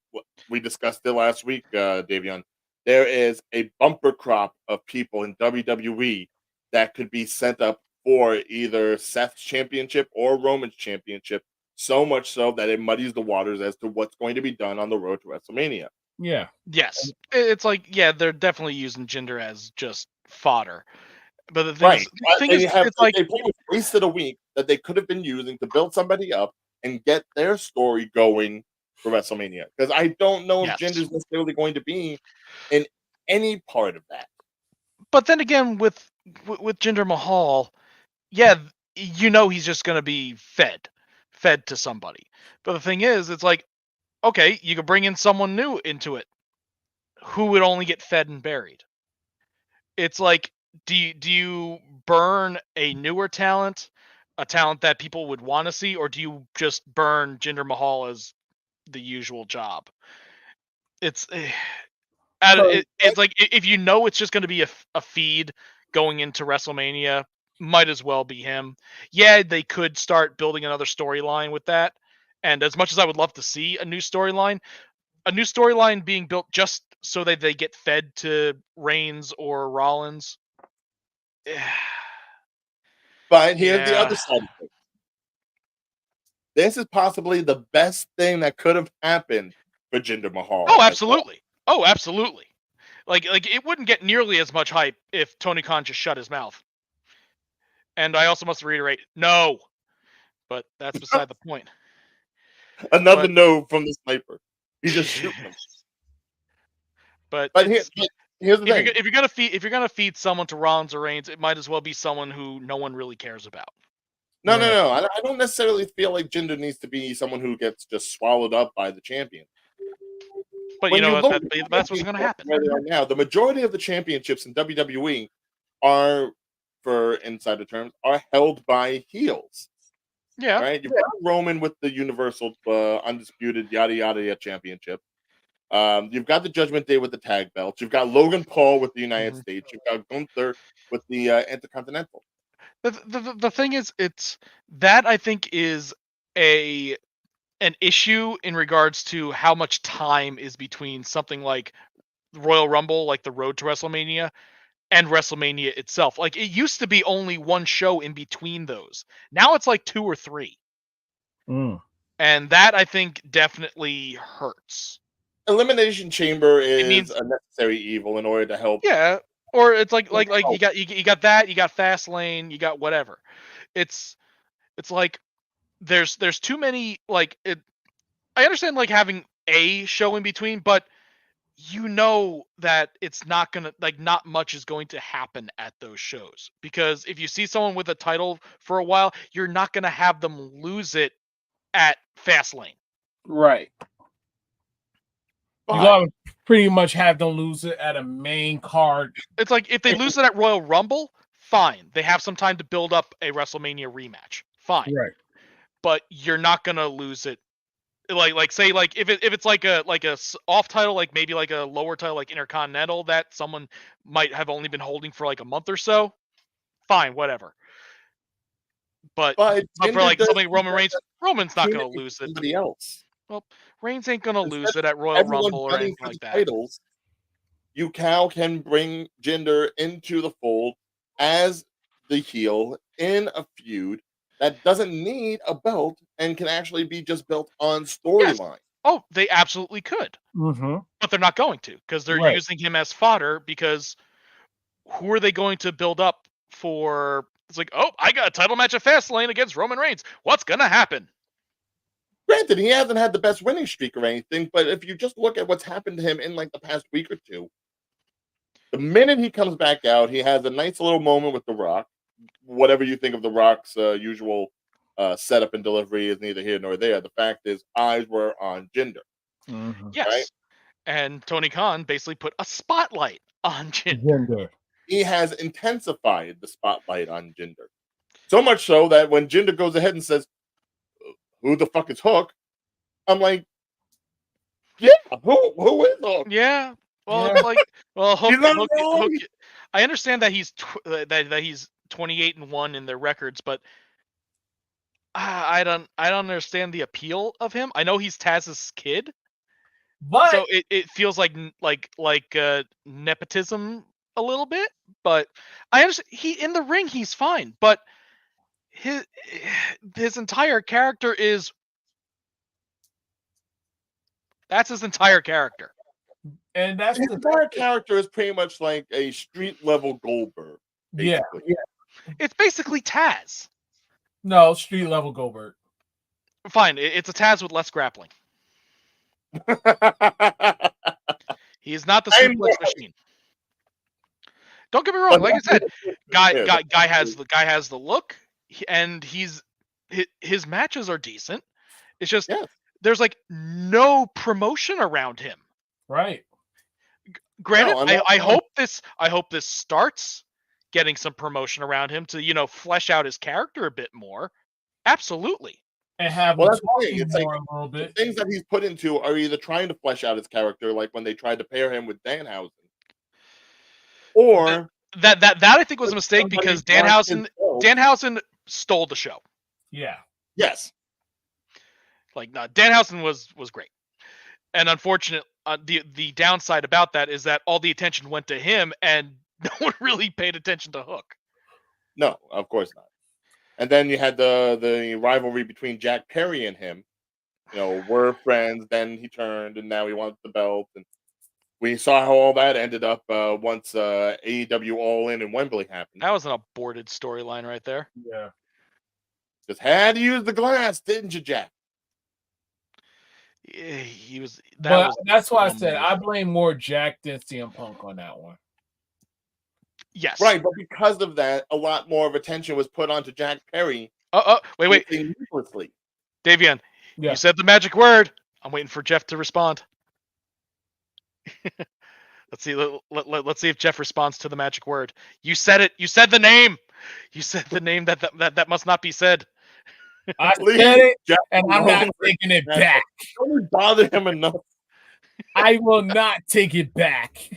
we discussed it last week, Davion, there is a bumper crop of people in WWE that could be sent up for either Seth's championship or Roman's championship, so much so that it muddies the waters as to what's going to be done on the road to WrestleMania. Yeah. Yes. It's like, they're definitely using Jinder as just fodder. But the thing is, it's like they wasted a week that they could have been using to build somebody up and get their story going for WrestleMania. Because I don't know if Jinder's necessarily going to be in any part of that. But then again, with Jinder Mahal, he's just going to be fed to somebody. But the thing is, it's like, okay, you could bring in someone new into it who would only get fed and buried. It's like, do you burn a newer talent, a talent that people would want to see, or do you just burn Jinder Mahal as the usual job? It's like, if you know it's just going to be a feed going into WrestleMania, might as well be him. Yeah, they could start building another storyline with that. And as much as I would love to see a new storyline being built just so that they get fed to Reigns or Rollins. But here's the other side of it. This is possibly the best thing that could have happened for Jinder Mahal. Oh, absolutely. Like it wouldn't get nearly as much hype if Tony Khan just shut his mouth. And I also must reiterate, no. But that's beside the point. Another no from the sniper. He's just shooting them. But here's the thing: if you're gonna feed someone to Rollins or Reigns, it might as well be someone who no one really cares about. No. I don't necessarily feel like Jinder needs to be someone who gets just swallowed up by the champion. But When you know that's what's going to happen. Where they are now, the majority of the championships in WWE are, for insider terms, are held by heels. Yeah. Right? You've got Roman with the Universal Undisputed Yada Yada Championship. You've got the Judgment Day with the tag belts. You've got Logan Paul with the United States. You've got Gunther with the Intercontinental. The thing is, it's that I think is an issue in regards to how much time is between something like Royal Rumble, like the road to WrestleMania, and WrestleMania itself. Like it used to be only one show in between those. Now it's like 2 or 3. And that I think definitely hurts. Elimination Chamber is a necessary evil in order to help. Yeah, or it's like you got that, you got Fastlane, you got whatever. It's like there's too many like it. I understand like having a show in between, but you know that it's not gonna not much is going to happen at those shows, because if you see someone with a title for a while, you're not gonna have them lose it at Fastlane. Right. You gotta pretty much have them lose it at a main card. It's like if they lose it at Royal Rumble, fine. They have some time to build up a WrestleMania rematch. Fine. Right. But you're not gonna lose it. Like say like if it's like a off title, like maybe like a lower title like Intercontinental that someone might have only been holding for like a month or so, fine, whatever. But for like something Roman Reigns, Roman's not gonna lose it. Somebody else. Well, Reigns ain't gonna lose it at Royal Rumble or anything like that. Titles, you can bring Jinder into the fold as the heel in a feud that doesn't need a belt and can actually be just built on storyline. Yes. Oh, they absolutely could. But they're not going to, because they're using him as fodder, because who are they going to build up for? It's like, oh, I got a title match at Fastlane against Roman Reigns. What's going to happen? Granted, he hasn't had the best winning streak or anything, but if you just look at what's happened to him in like the past week or two, the minute he comes back out, he has a nice little moment with The Rock. Whatever you think of The Rock's usual setup and delivery is neither here nor there. The fact is, eyes were on Jinder. Yes. Right? And Tony Khan basically put a spotlight on Jinder. He has intensified the spotlight on Jinder. So much so that when Jinder goes ahead and says, who the fuck is Hook? I'm like, yeah, who is Hook? Yeah. Well, it's like, well, Hook. I understand that he's that he's 28-1 in their records, but I don't understand the appeal of him. I know he's Taz's kid, but so it feels like nepotism a little bit. But I understand in the ring he's fine, but his entire character that's his entire character. And that's his entire character is pretty much like a street level Goldberg. Basically. Yeah. It's basically Taz. No, street level Goldberg. Fine, it's a Taz with less grappling. He is not the suplex machine. Don't get me wrong. Like I said, guy has the look, and his matches are decent. It's just there's like no promotion around him. Right. Granted, I hope this starts getting some promotion around him to flesh out his character a bit more. Absolutely. And have that's the thing. It's more a little bit. The things that he's put into are either trying to flesh out his character, like when they tried to pair him with Danhausen, or that I think was a mistake, because Danhausen stole the show. Yeah. Yes. Like Danhausen was great, and unfortunately, the downside about that is that all the attention went to him, and no one really paid attention to Hook. No, of course not. And then you had the rivalry between Jack Perry and him. We're friends. Then he turned, and now he wants the belt. And We saw how all that ended up once AEW All In Wembley happened. That was an aborted storyline right there. Yeah. Just had to use the glass, didn't you, Jack? Yeah, he was. That's why I dumb said move. I blame more Jack than CM Punk on that one. Yes. Right, but because of that, a lot more of attention was put onto Jack Perry. Wait. Needlessly. Davian, Yeah. you said the magic word. I'm waiting for Jeff to respond. Let's see. Let's see if Jeff responds to the magic word. You said it. You said the name. You said the name that must not be said. I Please, said it, Jeff, and I'm not taking it back. Don't we bother him enough? I will not take it back.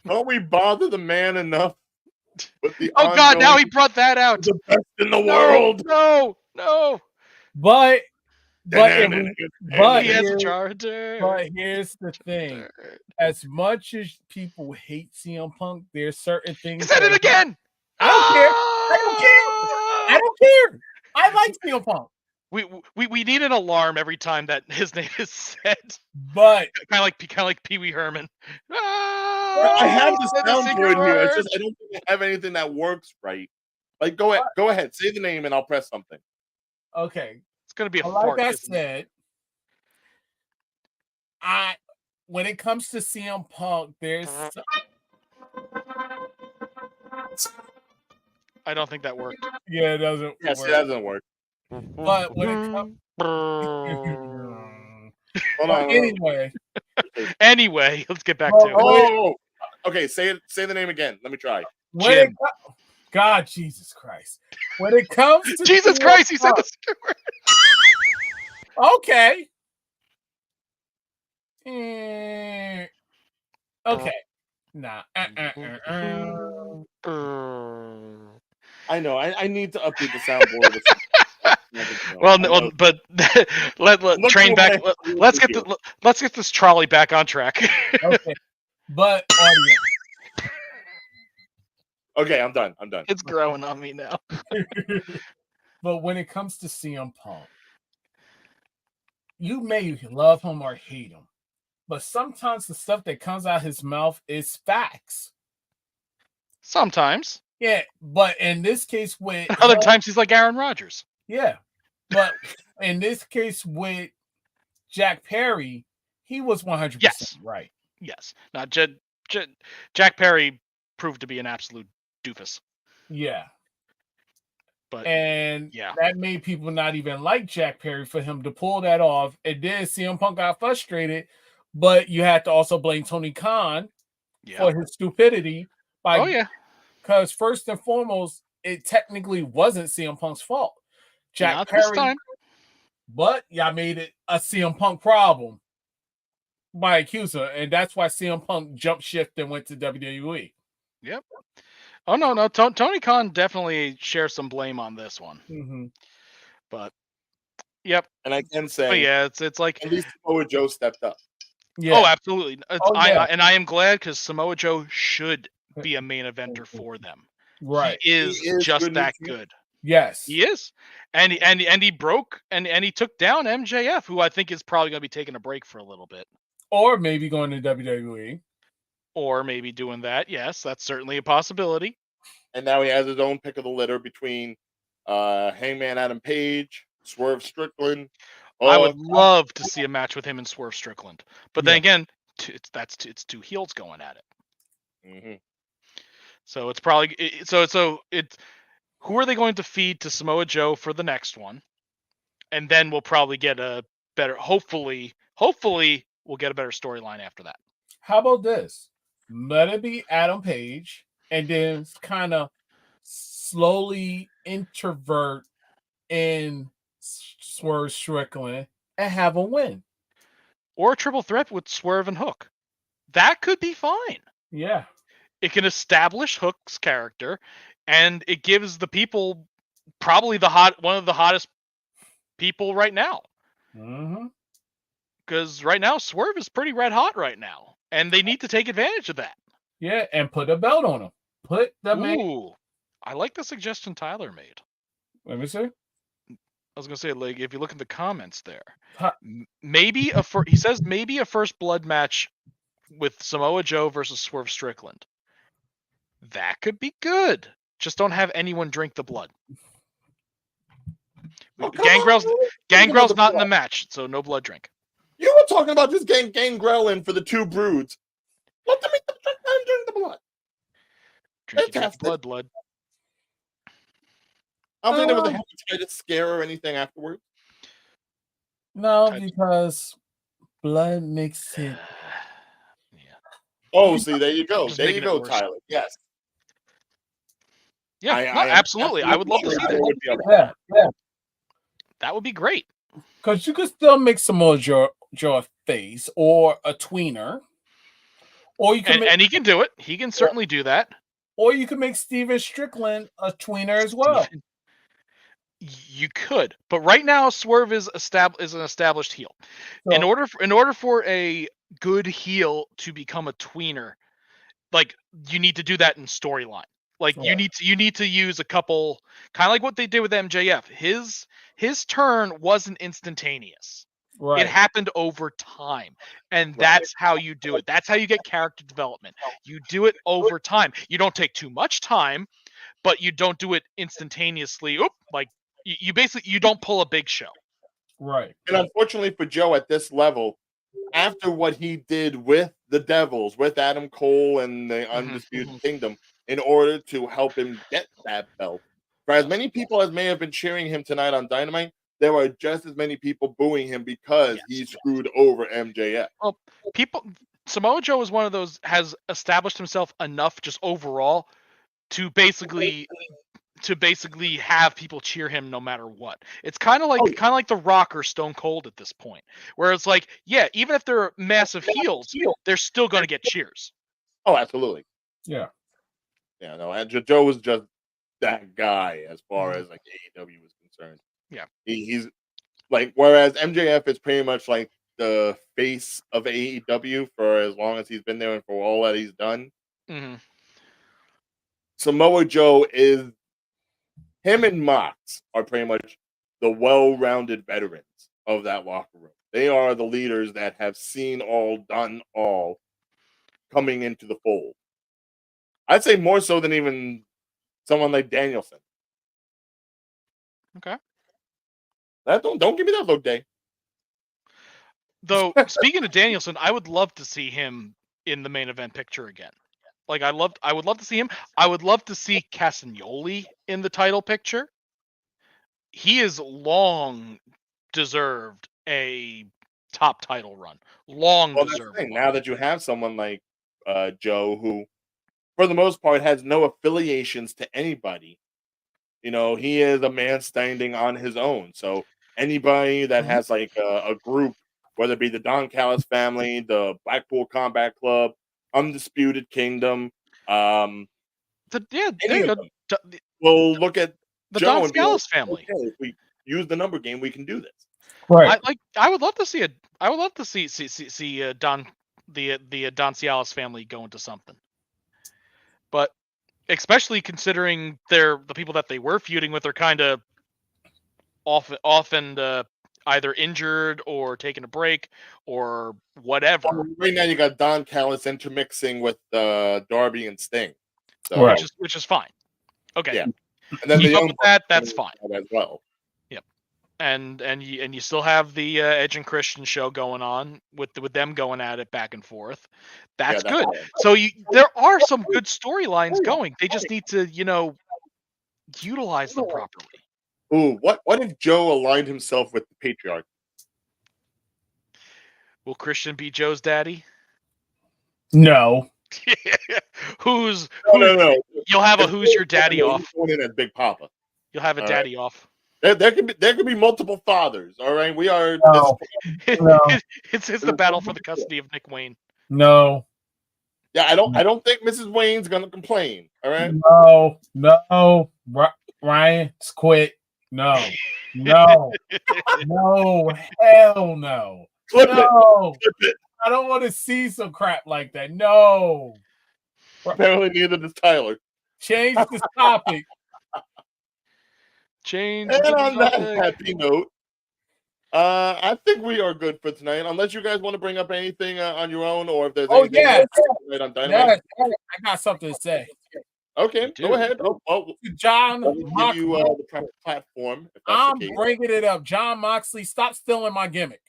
Don't we bother the man enough with the Oh God! Now he brought that out. The best in the world. No. But he has a here's the thing. As much as people hate CM Punk, there's certain things. He said it again. I don't care. I like CM Punk. We need an alarm every time that his name is said. But kind of like Pee Wee Herman. I have the soundboard here. I don't think I have anything that works right. Like go ahead, say the name and I'll press something. Okay. It's gonna be a like fart. I said, when it comes to CM Punk, there's I don't think that worked. Yeah, it doesn't Yes, work. it doesn't work. But when it comes Anyway, let's get back to it. Okay, say the name again. Let me try. Jim. God, Jesus Christ. When it comes to Jesus Christ, he said the second word. Okay. Okay. Nah. I know. I need to update the soundboard. But let train back. Let's get this trolley back on track. Okay. But audience. Okay, I'm done. It's growing on me now. But when it comes to CM Punk, you may love him or hate him, but sometimes the stuff that comes out his mouth is facts. Sometimes. Yeah, but in this case with other times he's like Aaron Rodgers. Yeah. But in this case with Jack Perry, he was 100% right. Yes. Now Jack Perry proved to be an absolute doofus. Yeah. But that made people not even like Jack Perry for him to pull that off. And then CM Punk got frustrated, but you had to also blame Tony Khan for his stupidity. Because first and foremost, it technically wasn't CM Punk's fault. Not Perry, this time. But y'all made it a CM Punk problem by accuser, and that's why CM Punk jumped shift and went to WWE. Yep. Oh no! Tony Khan definitely shares some blame on this one. Mm-hmm. But yep. And I can say, it's like at least Samoa Joe stepped up. Yeah. Oh, absolutely. I am glad because Samoa Joe should be a main eventer for them. Right. He is just that good. Yes. He is. And he broke and he took down MJF, who I think is probably going to be taking a break for a little bit. Or maybe going to WWE. Or maybe doing that. Yes, that's certainly a possibility. And now he has his own pick of the litter between Hangman Adam Page, Swerve Strickland. I would love to see a match with him and Swerve Strickland. But then again, it's two heels going at it. Mm-hmm. So it's probably who are they going to feed to Samoa Joe for the next one? And then we'll probably get a better hopefully we'll get a better storyline after that. How about this? Let it be Adam Page and then kind of slowly introvert in Swerve Strickland and have a win. Or a triple threat with Swerve and Hook. That could be fine. Yeah. It can establish Hook's character and it gives the people probably one of the hottest people right now. Mm-hmm. Because right now Swerve is pretty red hot right now. And they need to take advantage of that. Yeah, and put a belt on him. Put the I like the suggestion Tyler made. Let me see. I was gonna say, like, if you look at the comments there, maybe he says maybe a first blood match with Samoa Joe versus Swerve Strickland. That could be good. Just don't have anyone drink the blood. Oh, Gangrel's not in the match, so no blood drink. You were talking about just getting Gangrel in for the two broods. Let them make the drink the blood. Drink the blood. I don't think there was a hepatitis scare or anything afterwards. No, because blood makes it. Yeah. Oh, see, there you go. There you go, Tyler. Yes. Yeah, absolutely. I would love to see that. Yeah. That would be great. Because you could still make Samoa Joe a face or a tweener. Or you can and he can do it. He can certainly do that. Or you can make Steven Strickland a tweener as well. You could, but right now Swerve is an established heel. So, in order for a good heel to become a tweener, like you need to do that in storyline. Like you need to use a couple, kind of like what they did with MJF. His turn wasn't instantaneous. Right. It happened over time, and that's how you do it. That's how you get character development. You do it over time. You don't take too much time, but you don't do it instantaneously. Like you basically you don't pull a Big Show. Right. And unfortunately for Joe at this level, after what he did with the Devils, with Adam Cole and the Undisputed Kingdom, in order to help him get that belt, for as many people as may have been cheering him tonight on Dynamite, there were just as many people booing him because he screwed over MJF. Well, Samoa Joe is one of those, has established himself enough just overall to basically have people cheer him no matter what. It's kind of like The Rock or Stone Cold at this point, where it's like, yeah, even if they're massive heels, they're still going to get cheers. Oh, absolutely. Yeah. Yeah, no, Joe was just that guy as far as like AEW was concerned. Yeah. He's like, whereas MJF is pretty much like the face of AEW for as long as he's been there and for all that he's done. Mm-hmm. Samoa Joe is, him and Mox are pretty much the well-rounded veterans of that locker room. They are the leaders that have seen all, done all, coming into the fold. I'd say more so than even someone like Danielson. Okay. Don't give me that look, Day. Though, speaking of Danielson, I would love to see him in the main event picture again. Like I would love to see him. I would love to see Castagnoli in the title picture. He has long deserved a top title run. Deserved. Now that you have someone like Joe, who for the most part has no affiliations to anybody, you know, he is a man standing on his own. So anybody that has like a group, whether it be the Don Callis family, the Blackpool Combat Club, Undisputed Kingdom, there you go. We'll look at the Joe Don and Callis family. Okay, if we use the number game, we can do this. Right. I would love to see Don the Don Cialis family go into something. But especially considering the people that they were feuding with are kind of often either injured or taking a break or whatever. Right now, you got Don Callis intermixing with Darby and Sting, so which is fine. Okay, yeah, and then keep up with that. That's fine as well. Yep, and you still have the Edge and Christian show going on with them going at it back and forth. That's good. So there are some good storylines going. They just need to utilize them properly. Ooh, what if Joe aligned himself with the patriarch? Will Christian be Joe's daddy? No. No. You'll have a who's your daddy off. Going in as Big Papa. You'll have a daddy off. There could be multiple fathers. All right, we are. No. It's the battle for the custody of Nick Wayne. No. Yeah, I don't think Mrs. Wayne's gonna complain. All right. No. Ryan, it's quit. No. No. Hell no. Flip it. I don't want to see some crap like that. No. Apparently neither does Tyler. Change the topic. Change. And on that happy note, I think we are good for tonight, unless you guys want to bring up anything on your own, or if there's Oh anything yeah, on Dynamite. I got something to say. Okay, go ahead. John let me give you Moxley, the proper platform. If that's I'm the case. bringing it up. John Moxley, stop stealing my gimmick.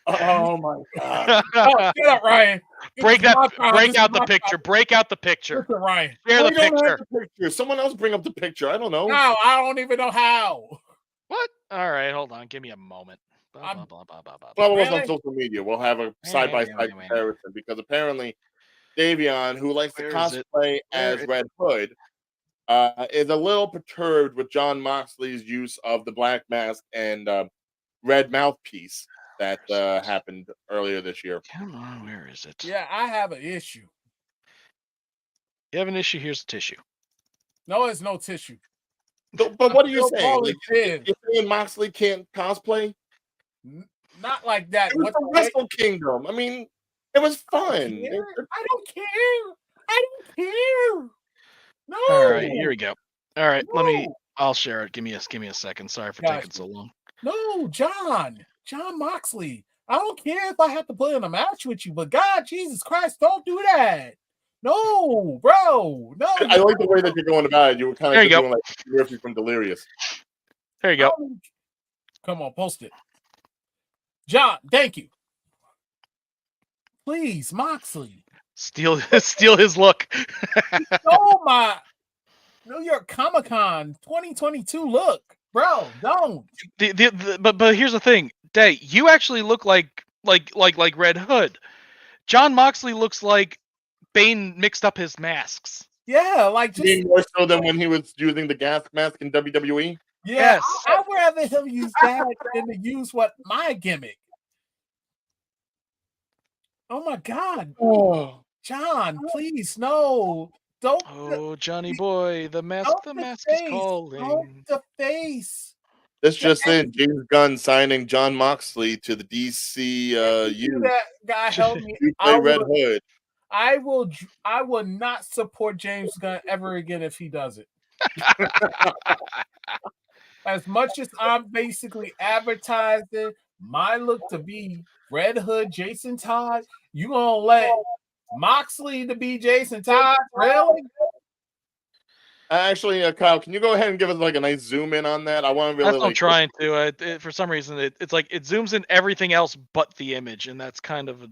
Oh my god! Oh, shut up, Ryan. Break out the picture. Break out the picture. Listen, Ryan. Share the don't have picture. the picture. Someone else bring up the picture. I don't know. No, I don't even know how. What? All right, hold on. Give me a moment. Follow us on social media. We'll have a side-by-side comparison because apparently Davion, who likes to cosplay as Red Hood, is a little perturbed with John Moxley's use of the black mask and red mouthpiece that happened earlier this year. Come on, where is it? Yeah, I have an issue. You have an issue? Here's a tissue. No, it's no tissue. But what are you saying? Like, you're saying Moxley can't cosplay? Not like that. It was the Wrestle Kingdom. I mean, it was fun. I don't care. I don't care. No. All right, here we go. All right, I'll share it. Give me a second. Sorry for taking so long. No, John Moxley. I don't care if I have to put in a match with you, but God, Jesus Christ, don't do that. No, bro. No. I like the way that you're going about it. You were kind of doing like Murphy from Delirious. There you go. Come on, post it. John, thank you. Please, Moxley. Steal his look. Oh my New York Comic-Con 2022 look. Bro, don't. But here's the thing. Day, you actually look like Red Hood. John Moxley looks like Bane mixed up his masks. Yeah, like just more so than when he was using the gas mask in WWE. Yeah, yes. I'd rather him use that than to use my gimmick. Oh my God. Oh. John, please, no. Don't. Oh, Johnny boy, the mask is calling. Don't the face. That's just in. James Gunn signing John Moxley to the DC that guy help me. You play Red Hood. I will not support James Gunn ever again if he does it. As much as I'm basically advertising my look to be Red Hood Jason Todd, you gonna let Moxley to be Jason Todd? Really? Actually, Kyle, can you go ahead and give us like a nice zoom in on that? I want to really. I'm trying to. For some reason, it's like it zooms in everything else but the image, and that's kind of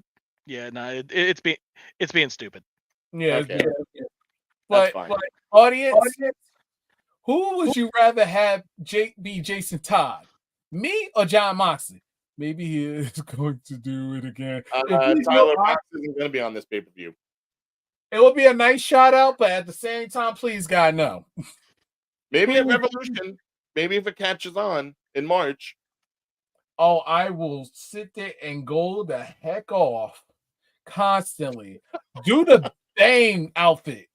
it's being stupid. Yeah, okay. But audience, who would you rather have be Jason Todd, me or John Moxley? Maybe he is going to do it again. Tyler Mox isn't going to be on this pay-per-view. It would be a nice shout out, but at the same time, please, God, no. Maybe at Revolution. Maybe if it catches on in March. Oh, I will sit there and go the heck off constantly. Do the Bane outfit.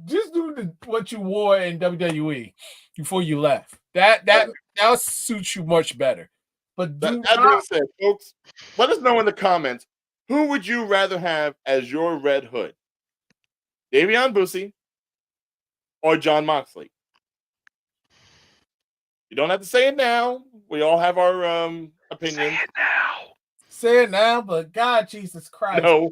Just do what you wore in WWE before you left. That'll suit you much better. But that being said, folks, let us know in the comments, who would you rather have as your Red Hood? Davion Bussy or John Moxley? You don't have to say it now. We all have our opinions. Say it now, but God, Jesus Christ. No.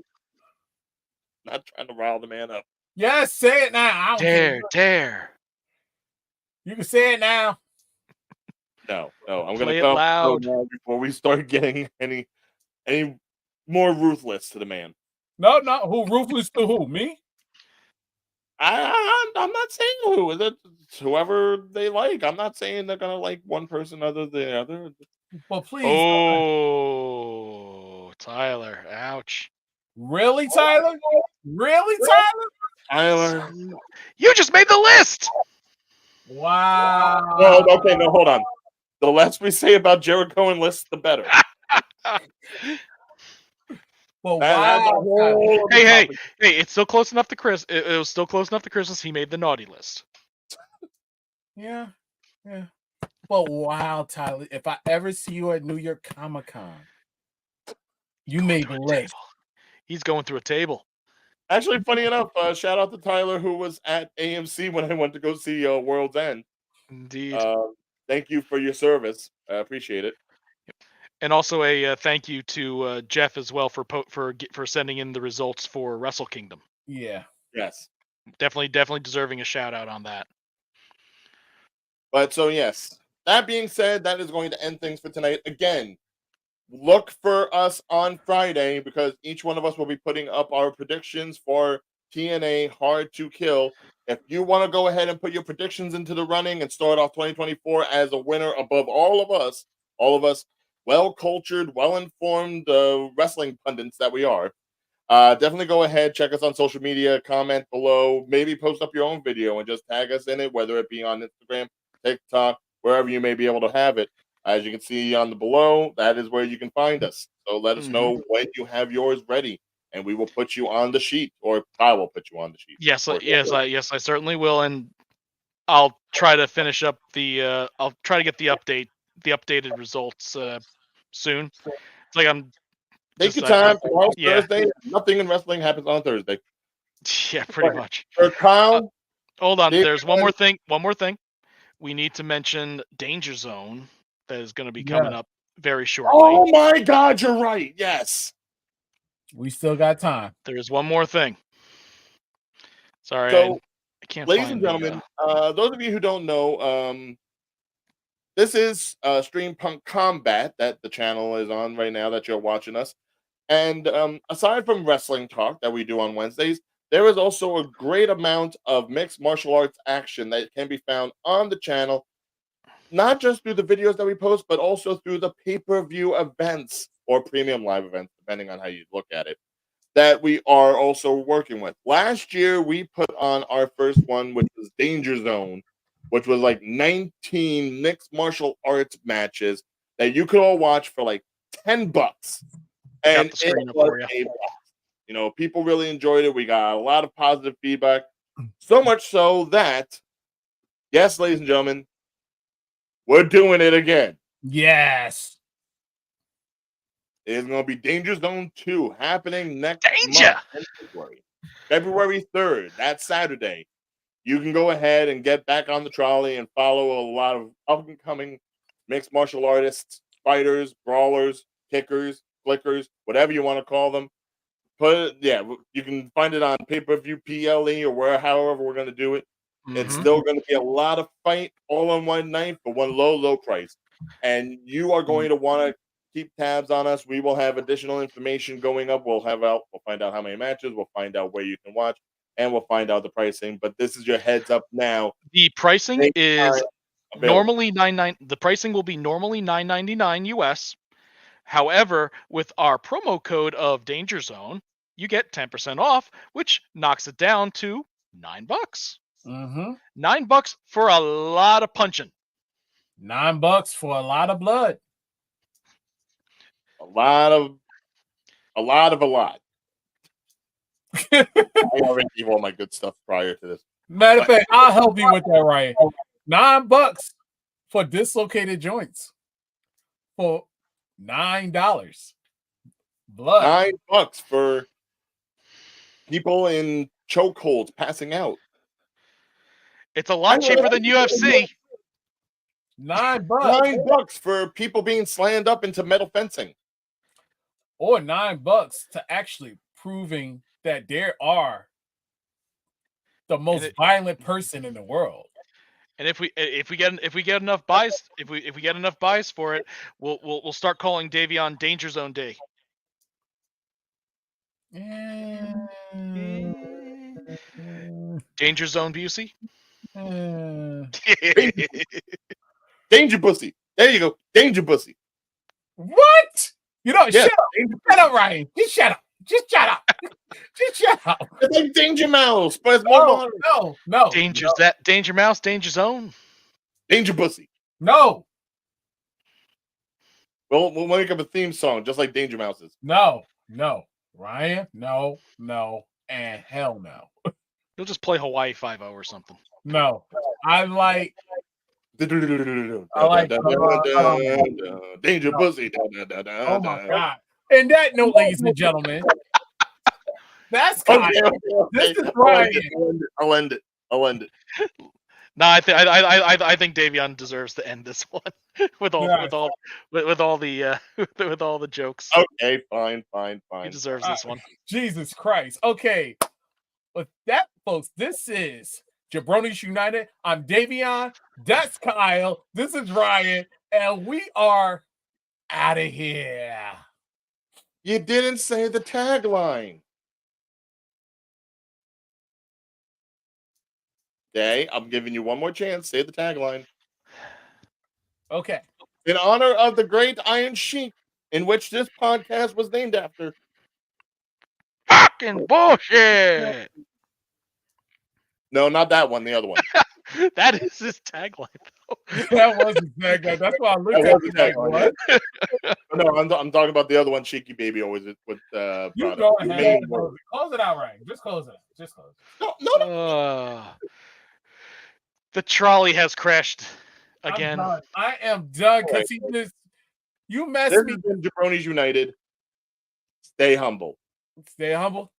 Not trying to rile the man up. Yes, say it now. Dare. You can say it now. No. I'm going to go loud before we start getting any more ruthless to the man. No. Who ruthless to who? Me? I'm not saying who. It's whoever they like. I'm not saying they're gonna like one person other than the other. But please. Oh, Tyler! Ouch! Really, Tyler? Really, Tyler? You just made the list. Wow. No, okay, no, hold on. The less we say about Jericho and lists, the better. Well, wow. Hey! It's still close enough to Chris. It was still close enough to Christmas. He made the naughty list. Yeah. But wow, Tyler! If I ever see you at New York Comic-Con, you made the list. He's going through a table. Actually, funny enough, shout out to Tyler who was at AMC when I went to go see World's End. Indeed. thank you for your service. I appreciate it. And also a thank you to Jeff as well for sending in the results for Wrestle Kingdom. Yeah. Yes. Definitely deserving a shout out on that. But so yes, that being said, that is going to end things for tonight. Again, look for us on Friday because each one of us will be putting up our predictions for TNA Hard to Kill. If you want to go ahead and put your predictions into the running and start off 2024 as a winner above all of us, well-cultured, well-informed wrestling pundits that we are, definitely go ahead, check us on social media, comment below, maybe post up your own video and just tag us in it, whether it be on Instagram, TikTok, wherever you may be able to have it. As you can see on the below, that is where you can find us. So let us know when you have yours ready, and we will put you on the sheet, or I will put you on the sheet. Yes, I certainly will, and I'll try to finish up the. I'll try to get the updated results soon. It's like I'm. Take your time. Tomorrow's Thursday. Nothing in wrestling happens on Thursday. Yeah, pretty much. Kyle, hold on. There's one more thing. One more thing. We need to mention Danger Zone that is going to be coming up very shortly. Oh my God, you're right. Yes. We still got time. There's one more thing. Sorry, so, I can't. Ladies and gentlemen, those of you who don't know, this is Stream Punk Combat that the channel is on right now that you're watching us. And aside from wrestling talk that we do on Wednesdays, there is also a great amount of mixed martial arts action that can be found on the channel, not just through the videos that we post, but also through the pay-per-view events or premium live events, depending on how you look at it, that we are also working with. Last year, we put on our first one, which was Danger Zone, which was like 19 mixed martial arts matches that you could all watch for like $10. And it was a blast. You know, people really enjoyed it. We got a lot of positive feedback. So much so that, yes, ladies and gentlemen, we're doing it again. Yes. It's going to be Danger Zone 2 happening next month in February 3rd. That's Saturday. You can go ahead and get back on the trolley and follow a lot of up-and-coming mixed martial artists, fighters, brawlers, kickers, flickers, whatever you want to call them. You can find it on pay-per-view PLE or however we're going to do it. It's still going to be a lot of fight all on one night for one low price. And you are going to want to keep tabs on us. We will have additional information going up. We'll find out how many matches. We'll find out where you can watch, and we'll find out the pricing. But this is your heads up now. The pricing is normally $9.99. The pricing will be normally $9.99 US. However, with our promo code of Danger Zone, you get 10% off, which knocks it down to $9. $9 for a lot of punching. $9 for a lot of blood. A lot. I already gave all my good stuff prior to this. Matter of fact, I'll help you with that, Ryan. $9 for dislocated joints. For $9. Blood. $9 for people in chokeholds passing out. It's a lot cheaper than UFC. $9. $9 for people being slammed up into metal fencing. Or $9 to actually proving that there are the most violent person in the world. And if we get enough buys, if we get enough buys for it, we'll start calling Davion Danger Zone Day. Danger Zone Busey. Danger Pussy. There you go. Danger Pussy. What? You know, shut up, Ryan. Just shut up. Just shut up. Just shut up. It's like Danger Mouse, but it's more no. Danger Mouse, Danger Zone. Danger Pussy. No. We'll make up a theme song just like Danger Mouse's. No. Ryan, no, and hell no. You'll just play Hawaii 5-0 or something. No. I like Danger Pussy. Oh my God. And that note, ladies and gentlemen, that's kind. Okay. This is Ryan. I'll end it. No, I think Davion deserves to end this one with all the with all the jokes. Okay, fine. He deserves this one. Jesus Christ. Okay. With that, folks, this is Jabronis United. I'm Davion. That's Kyle. This is Ryan. And we are out of here. You didn't say the tagline. Okay, I'm giving you one more chance. Say the tagline. Okay. In honor of the great Iron Sheik, in which this podcast was named after. Fucking bullshit. No, not that one. The other one. That is his tagline, though. That was his tagline. That's why I looked That at was you the like, tagline. what? No, I'm talking about the other one, Cheeky Baby, always with You product. go The ahead. main and word. close it out, Ryan. Just close it out. Just close it. No. The trolley has crashed again. I'm done. I am done because he just you messed This me. has been Jabronis United. Stay humble. Stay humble.